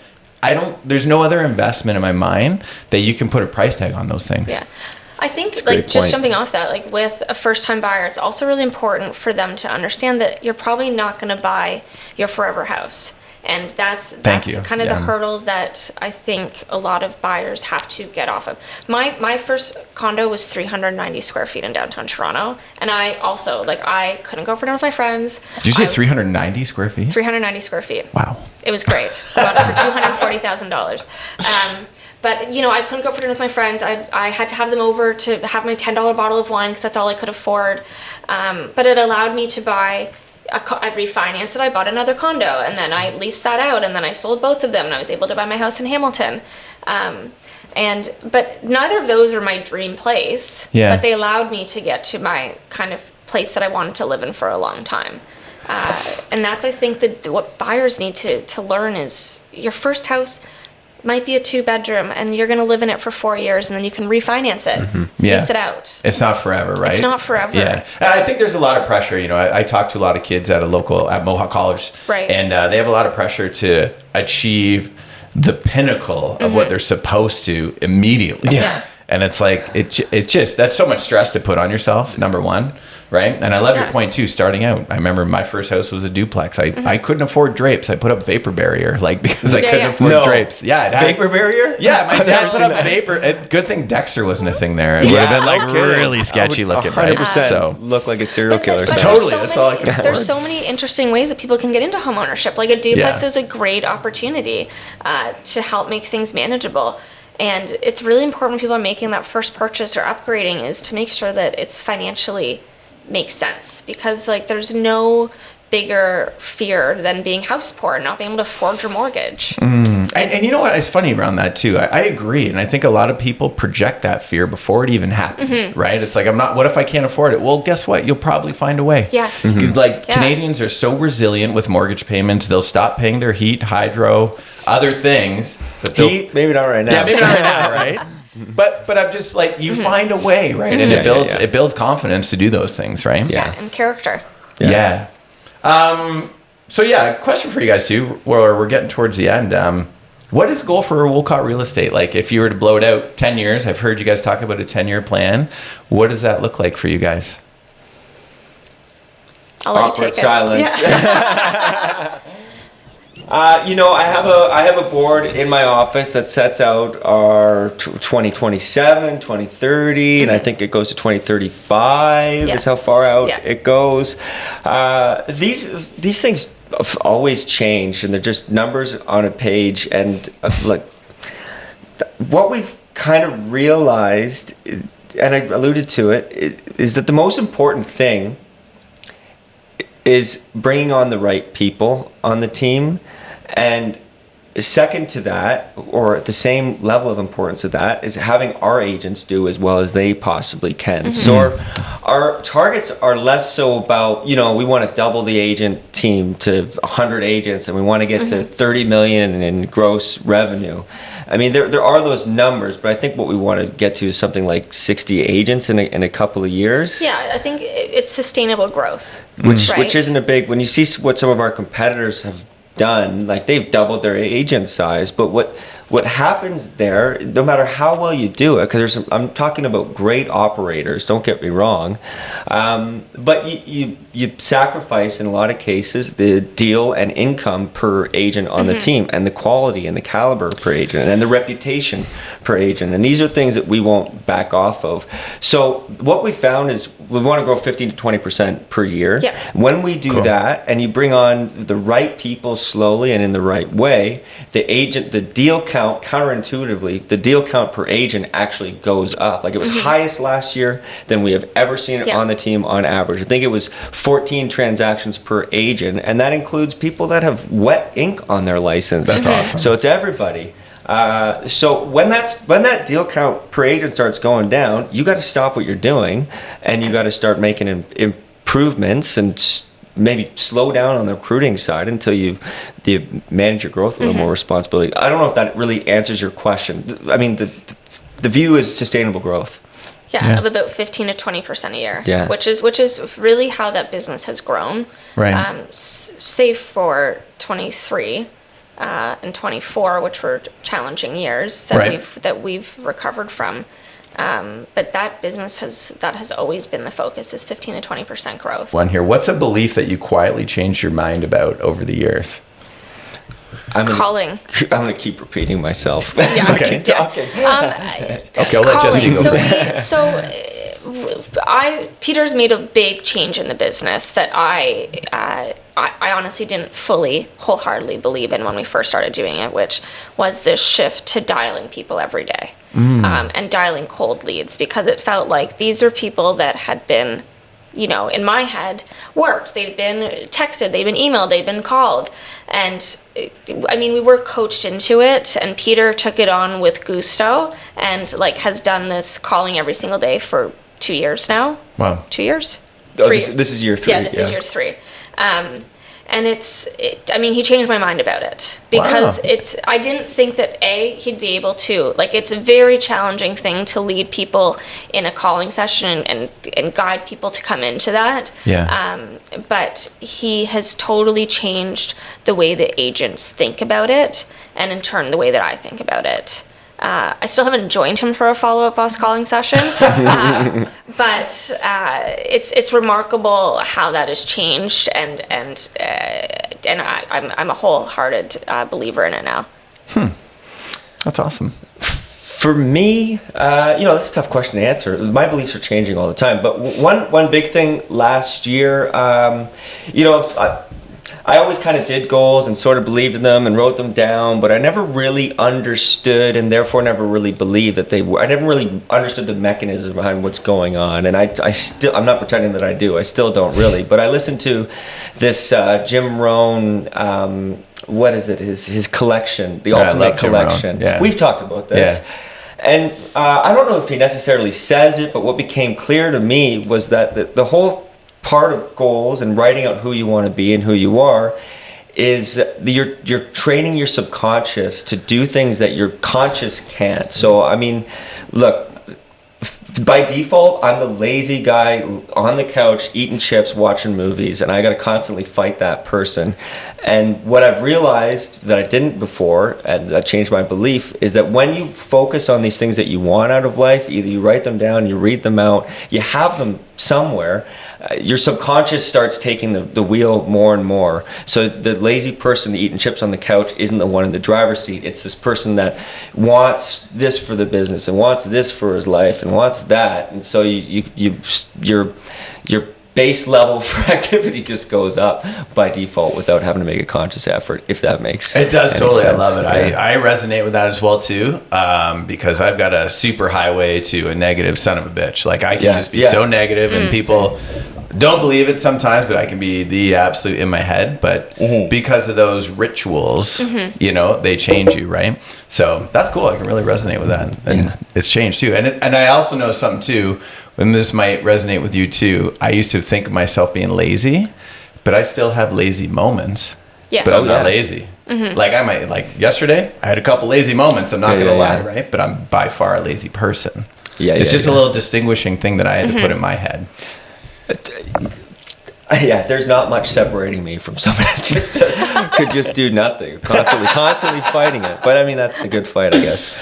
there's no other investment in my mind that you can put a price tag on those things. Yeah. I think, like, just jumping off that, like, with a first-time buyer, it's also really important for them to understand that you're probably not going to buy your forever house. And that's kind of the hurdle that I think a lot of buyers have to get off of. My first condo was 390 square feet in downtown Toronto. And I also, like, I couldn't go for dinner with my friends. Did you say 390 square feet? 390 square feet. Wow. It was great. I bought it for $240,000. But, you know, I couldn't go for dinner with my friends. I had to have them over to have my $10 bottle of wine because that's all I could afford. But it allowed me to buy... I refinanced it, I bought another condo, and then I leased that out, and then I sold both of them, and I was able to buy my house in Hamilton. But neither of those are my dream place, but they allowed me to get to my kind of place that I wanted to live in for a long time. And that's, I think, that what buyers need to learn is your first house might be a 2-bedroom, and you're going to live in it for 4 years, and then you can refinance it, lease it out. It's not forever, right? It's not forever. Yeah, I think there's a lot of pressure. You know, I talk to a lot of kids at Mohawk College, right? And they have a lot of pressure to achieve the pinnacle of what they're supposed to immediately. Yeah. And it's like, it just, that's so much stress to put on yourself, number one, right? And I love your point too, starting out. I remember my first house was a duplex. I couldn't afford drapes. I put up vapor barrier, like, because I couldn't afford drapes. Yeah. Vapor barrier? Yeah, my dad put up vapor. Good thing Dexter wasn't a thing there. It would have been like really sketchy looking, right? 100% So look like a serial killer. But Totally, that's all I can afford. There's so many interesting ways that people can get into home ownership. Like, a duplex is a great opportunity to help make things manageable. And it's really important when people are making that first purchase or upgrading is to make sure that it's financially makes sense, because, like, there's no bigger fear than being house poor and not being able to afford your mortgage. And you know what? It's funny around that too. I agree. And I think a lot of people project that fear before it even happens, right? It's like, what if I can't afford it? Well, guess what? You'll probably find a way. Yes. Canadians are so resilient with mortgage payments. They'll stop paying their heat, hydro, other things. Heat, maybe not right now. Yeah, maybe not right now, right? But I'm just like, you find a way, right? And it builds confidence to do those things, right? Yeah, and character. Yeah. So question for you guys too, where we're getting towards the end. What is the goal for Woolcott Real Estate? Like, if you were to blow it out 10 years, I've heard you guys talk about a 10-year plan. What does that look like for you guys? I'll let you take silence. Yeah. I have a board in my office that sets out our 2027, 2030, and I think it goes to 2035 is how far out it goes. These things have always changed, and they're just numbers on a page. And what we've kind of realized, and I alluded to it, is that the most important thing is bringing on the right people on the team. And second to that, or at the same level of importance of that, is having our agents do as well as they possibly can. So our targets are less so about, we want to double the agent team to 100 agents, and we want to get to 30 million in gross revenue. I mean, there are those numbers, but I think what we want to get to is something like 60 agents in a couple of years. Yeah, I think it's sustainable growth. Which isn't a big, when you see what some of our competitors have done, like they've doubled their agent size, but what happens there, no matter how well you do it, because I'm talking about great operators, don't get me wrong, but you sacrifice in a lot of cases the deal and income per agent on the team, and the quality and the caliber per agent and the reputation per agent, and these are things that we won't back off of. So what we found is we want to grow 15 to 20% per year. Yep. When we do that, and you bring on the right people slowly and in the right way, the deal count, counterintuitively, the deal count per agent actually goes up. Like it was highest last year than we have ever seen it on the team on average. I think it was 14 transactions per agent, and that includes people that have wet ink on their license. That's awesome. So it's everybody. So when that deal count per agent starts going down, you got to stop what you're doing, and you got to start making improvements and maybe slow down on the recruiting side until you manage your growth with a little more responsibility. I don't know if that really answers your question. I mean, the view is sustainable growth. Yeah, of about 15 to 20% a year. Yeah. Which is really how that business has grown. Right. Save for 23 and 24, which were challenging years that we've recovered from. But that business has always been the focus, is 15 to 20% growth. One here. What's a belief that you quietly changed your mind about over the years? Calling. I'm going to keep repeating myself. Yeah. Okay. Okay. Okay, I'll let Justine go. Peter's made a big change in the business that I honestly didn't wholeheartedly believe in when we first started doing it, which was this shift to dialing people every day and dialing cold leads, because it felt like these are people that had been, in my head, worked. They'd been texted, they'd been emailed, they'd been called. And I mean, we were coached into it, and Peter took it on with gusto and has done this calling every single day for 2 years now. Wow. 2 years? This is year 3. Yeah, this is year 3. And he changed my mind about it, because I didn't think that he'd be able to, it's a very challenging thing to lead people in a calling session and guide people to come into that. Yeah. But he has totally changed the way that agents think about it, and in turn the way that I think about it. I still haven't joined him for a follow-up boss calling session, but it's remarkable how that has changed, and I'm a wholehearted believer in it now. That's awesome. For me, that's a tough question to answer. My beliefs are changing all the time, but one big thing last year, I always kind of did goals and sort of believed in them and wrote them down, but I never really understood, and therefore never really believed that they were. I never really understood the mechanism behind what's going on, and I'm not pretending that I do. I still don't really, but I listened to this Jim Rohn, what is it? His collection, the Ultimate Collection. Yeah. We've talked about this. Yeah. And I don't know if he necessarily says it, but what became clear to me was that the whole part of goals and writing out who you want to be and who you are is you're training your subconscious to do things that your conscious can't. So I mean, look, by default, I'm the lazy guy on the couch eating chips, watching movies, and I got to constantly fight that person. And what I've realized that I didn't before, and that changed my belief, is that when you focus on these things that you want out of life, either you write them down, you read them out, you have them somewhere, your subconscious starts taking the wheel more and more. So the lazy person eating chips on the couch isn't the one in the driver's seat. It's this person that wants this for the business and wants this for his life and wants that. And so your base level for activity just goes up by default without having to make a conscious effort, if that makes sense. It does totally. Sense. I love it. Yeah. I resonate with that as well too, because I've got a super highway to a negative son of a bitch. I can just be so negative, and people don't believe it sometimes, but I can be the absolute in my head. But because of those rituals, you know, they change you, right? So that's cool. I can really resonate with that. And it's changed too. And I also know something too, and this might resonate with you too. I used to think of myself being lazy, but I still have lazy moments. Yes. But I'm not lazy. Like I might, like yesterday, I had a couple lazy moments. I'm not going to lie, right? But I'm by far a lazy person. It's just a little distinguishing thing that I had to put in my head. There's not much separating me from someone that just could just do nothing, constantly fighting it. But I mean, that's the good fight, I guess.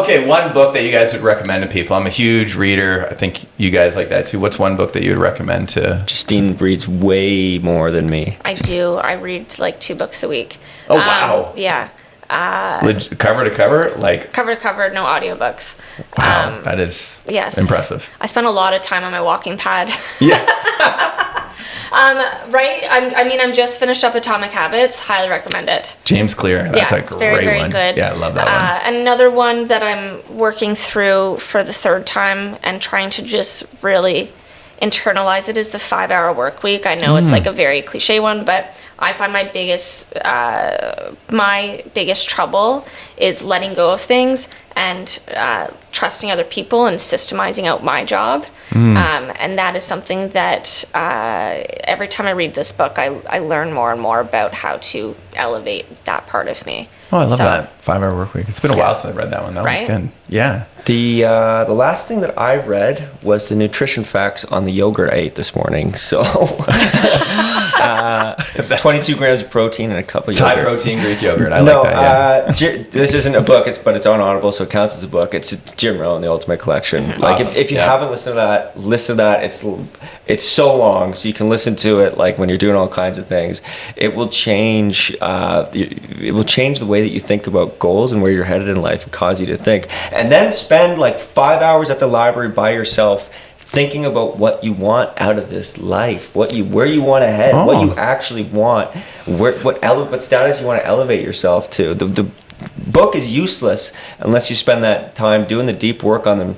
Okay, one book that you guys would recommend to people. I'm a huge reader. I think you guys like that too. What's one book that you would recommend to? Justine reads way more than me. I do. I read like 2 books a week. Oh, wow. Yeah. Cover to cover, like Cover to cover, no audiobooks. wow, that is impressive. I spend a lot of time on my walking pad. Yeah. Right? I'm just finished up Atomic Habits. Highly recommend it. James Clear. That's a it's great very, very one. good. Yeah, I love that one. And another one that I'm working through for the 3rd time and trying to just really internalize it is the 5-hour work week. I know it's like a very cliche one, but I find my biggest trouble is letting go of things and trusting other people and systemizing out my job. And that is something that every time I read this book, I learn more and more about how to elevate that part of me. Oh, I love that 5-hour work week. It's been a while since I read that one. That one's good. Yeah. The last thing that I read was the nutrition facts on the yogurt I ate this morning. So it's 22 grams of protein and a cup of yogurt. High protein Greek yogurt. I like that. Yeah. This isn't a book, but it's on Audible, so it counts as a book. It's Jim Rohn, The Ultimate Collection. Like if you haven't listened to that, listen to that. It's so long, so you can listen to it like when you're doing all kinds of things. It will change. It will change the way that you think about goals and where you're headed in life, and cause you to think. And then spend like 5 hours at the library by yourself, thinking about what you want out of this life, where you want to head, what you actually want, what status you want to elevate yourself to. The book is useless unless you spend that time doing the deep work on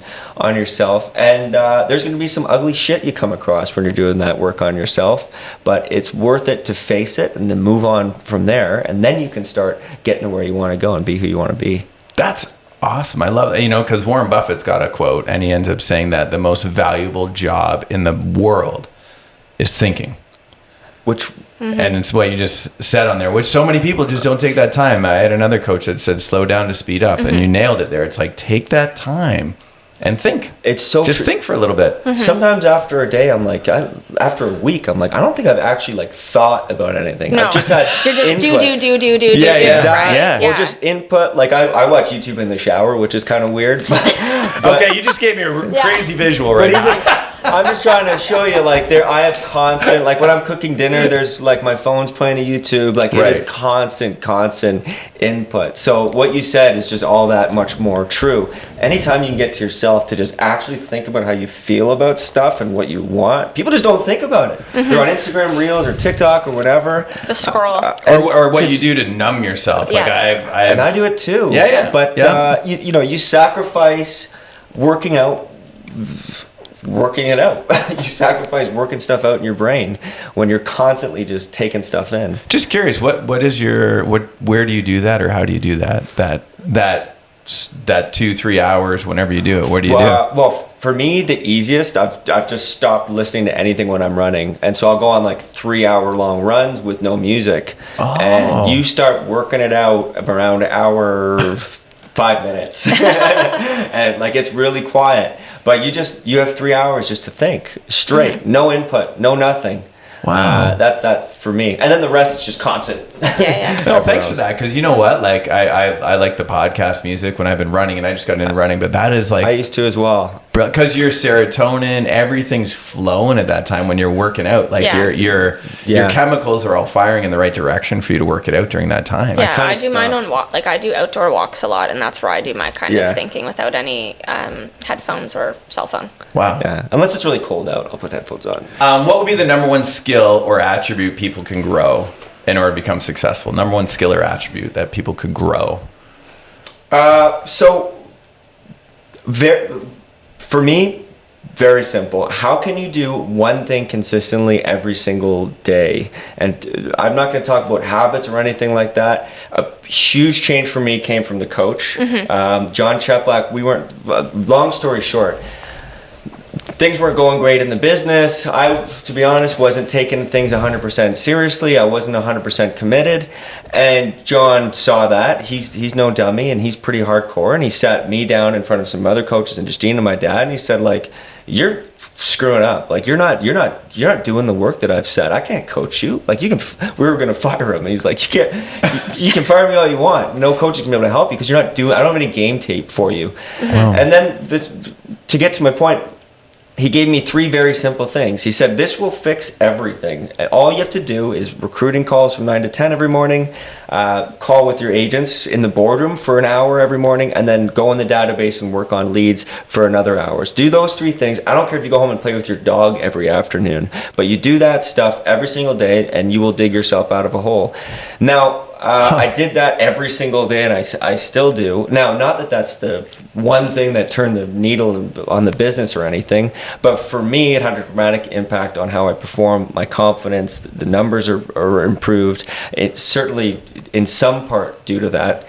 yourself. And there's going to be some ugly shit you come across when you're doing that work on yourself, but it's worth it to face it and then move on from there, and then you can start getting to where you want to go and be who you want to be. That's awesome. I love it, because Warren Buffett's got a quote, and he ends up saying that the most valuable job in the world is thinking. And it's what you just said on there, which so many people just don't take that time. I had another coach that said, slow down to speed up, and you nailed it there. It's like, take that time and think. It's so just think for a little bit. Sometimes after a day, I'm like, after a week, I'm like, I don't think I've actually like thought about anything. No. I've just had You're just input. do. Or just input. Like I watch YouTube in the shower, which is kind of weird. Okay, you just gave me a crazy visual right now. I'm just trying to show you, like, I have constant, like, when I'm cooking dinner, there's, like, my phone's playing to YouTube. Like, it is constant input. So what you said is just all that much more true. Anytime you can get to yourself to just actually think about how you feel about stuff and what you want, people just don't think about it. They're on Instagram Reels or TikTok or whatever. The scroll. Or what you do to numb yourself. Yes. Like, and I do it too. Yeah. But, you sacrifice working it out. You sacrifice working stuff out in your brain when you're constantly just taking stuff in. Just curious, what is where do you do that, or how do you do that 2-3 hours whenever you do it? Where do you do it? Well, for me, the easiest, I've just stopped listening to anything when I'm running, and so I'll go on like 3-hour-long runs with no music, and you start working it out around hour 5 minutes, and like it's really quiet. But you have 3 hours just to think straight, no input, no nothing. Wow. That's that for me. And then the rest is just constant. Yeah. No, thanks for that. Because you know what? Like, I like the podcast music when I've been running, and I just got into running. But that is like... I used to as well. Because your serotonin, everything's flowing at that time when you're working out. Like, your chemicals are all firing in the right direction for you to work it out during that time. Yeah, I do mine on walk. Like, I do outdoor walks a lot, and that's where I do my kind of thinking without any headphones or cell phone. Wow. Yeah. Unless it's really cold out, I'll put headphones on. What would be the number one skill or attribute people can grow in order to become successful? Number one skill or attribute that people could grow? For me, very simple. How can you do one thing consistently every single day? And I'm not going to talk about habits or anything like that. A huge change for me came from the coach, John Cheplack. We weren't, long story short, things weren't going great in the business. I, to be honest, wasn't taking things 100% seriously. I wasn't 100% committed. And John saw that. He's no dummy, and he's pretty hardcore. And he sat me down in front of some other coaches and Justine and my dad, and he said, like, you're screwing up. Like, you're not doing the work that I've said. I can't coach you. Like, we were going to fire him, and he's like, you can fire me all you want. No coach can be able to help you because I don't have any game tape for you. Wow. And then to get to my point, he gave me 3 very simple things. He said, this will fix everything. All you have to do is recruiting calls from 9 to 10 every morning, call with your agents in the boardroom for an hour every morning, and then go in the database and work on leads for another hour. Do those 3 things. I don't care if you go home and play with your dog every afternoon, but you do that stuff every single day and you will dig yourself out of a hole. Now, I did that every single day, and I still do. Now, not that that's the one thing that turned the needle on the business or anything, but for me, it had a dramatic impact on how I perform, my confidence, the numbers are improved. It's certainly in some part due to that.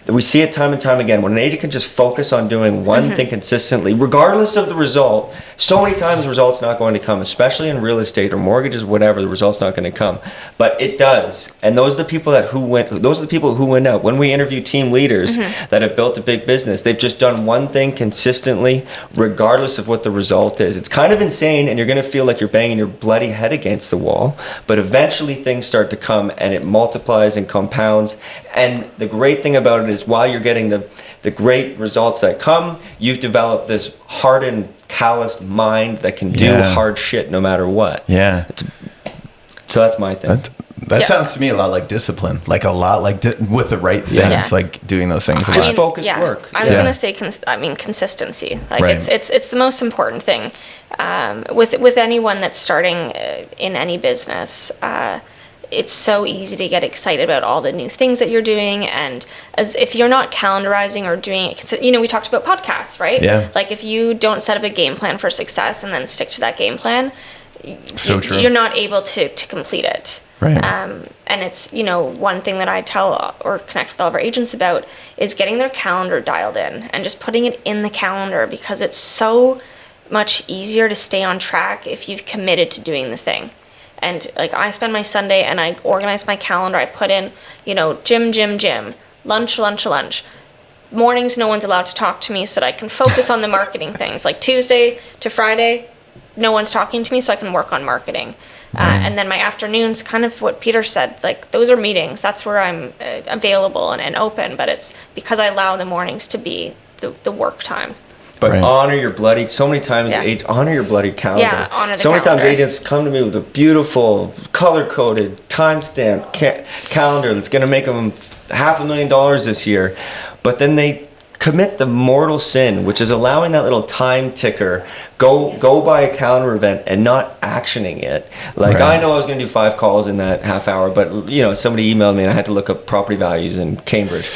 We see it time and time again. When an agent can just focus on doing one thing consistently, regardless of the result, so many times the result's not going to come, especially in real estate or mortgages, whatever, the result's not going to come. But it does. And those are the people who win out. When we interview team leaders that have built a big business, they've just done one thing consistently, regardless of what the result is. It's kind of insane, and you're going to feel like you're banging your bloody head against the wall, but eventually things start to come, and it multiplies and compounds. And the great thing about it is while you're getting the great results that come, you've developed this hardened, calloused mind that can do hard shit no matter what. Yeah. So that's my thing. That sounds to me a lot like discipline, like a lot like with the right things, like doing those things. Just focused work. I was going to say, consistency. Like it's the most important thing with anyone that's starting in any business. It's so easy to get excited about all the new things that you're doing, and as if you're not calendarizing or doing it, we talked about podcasts, right? Yeah. Like if you don't set up a game plan for success and then stick to that game plan, you're not able to complete it. Right. And it's, one thing that I tell or connect with all of our agents about is getting their calendar dialed in and just putting it in the calendar, because it's so much easier to stay on track if you've committed to doing the thing. And like I spend my Sunday and I organize my calendar. I put in, gym, lunch. Mornings, no one's allowed to talk to me so that I can focus on the marketing things. Like Tuesday to Friday, no one's talking to me so I can work on marketing. And then my afternoons, kind of what Peter said, like those are meetings. That's where I'm available and open. But it's because I allow the mornings to be the work time. But honor your bloody, so many times, honor your bloody calendar. Yeah, honor the so many calendar. times agents come to me with a beautiful, color-coded, timestamp calendar that's going to make them $500,000 this year. But then they commit the mortal sin, which is allowing that little time ticker go by a calendar event and not actioning it. Like I know I was going to do 5 calls in that half hour, but somebody emailed me and I had to look up property values in Cambridge.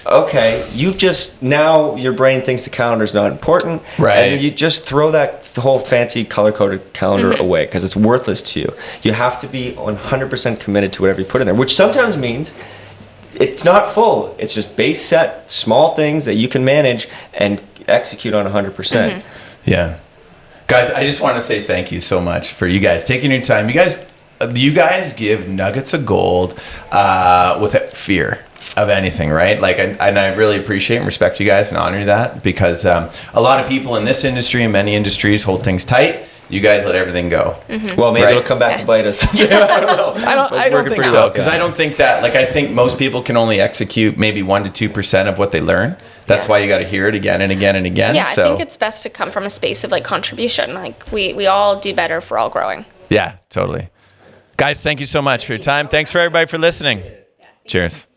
Okay, you've just, now your brain thinks the calendar's not important, and you just throw that whole fancy color-coded calendar away because it's worthless to you. You have to be 100% committed to whatever you put in there, which sometimes means it's not full. It's just base set, small things that you can manage and execute on 100%. Yeah. Guys, I just want to say thank you so much for you guys taking your time. You guys give nuggets of gold without fear of anything, right? Like, and I really appreciate and respect you guys and honor that, because a lot of people in this industry and many industries hold things tight. You guys let everything go. Well, maybe it'll come back to bite us. I don't know. I don't think so, because I don't think that, like, I think most people can only execute maybe 1% to 2% of what they learn. That's why you got to hear it again and again and again. Yeah, I think it's best to come from a space of like contribution. Like we all do better if we're all growing. Yeah, totally. Guys, thank you so much for your time. Thanks for everybody for listening. Cheers.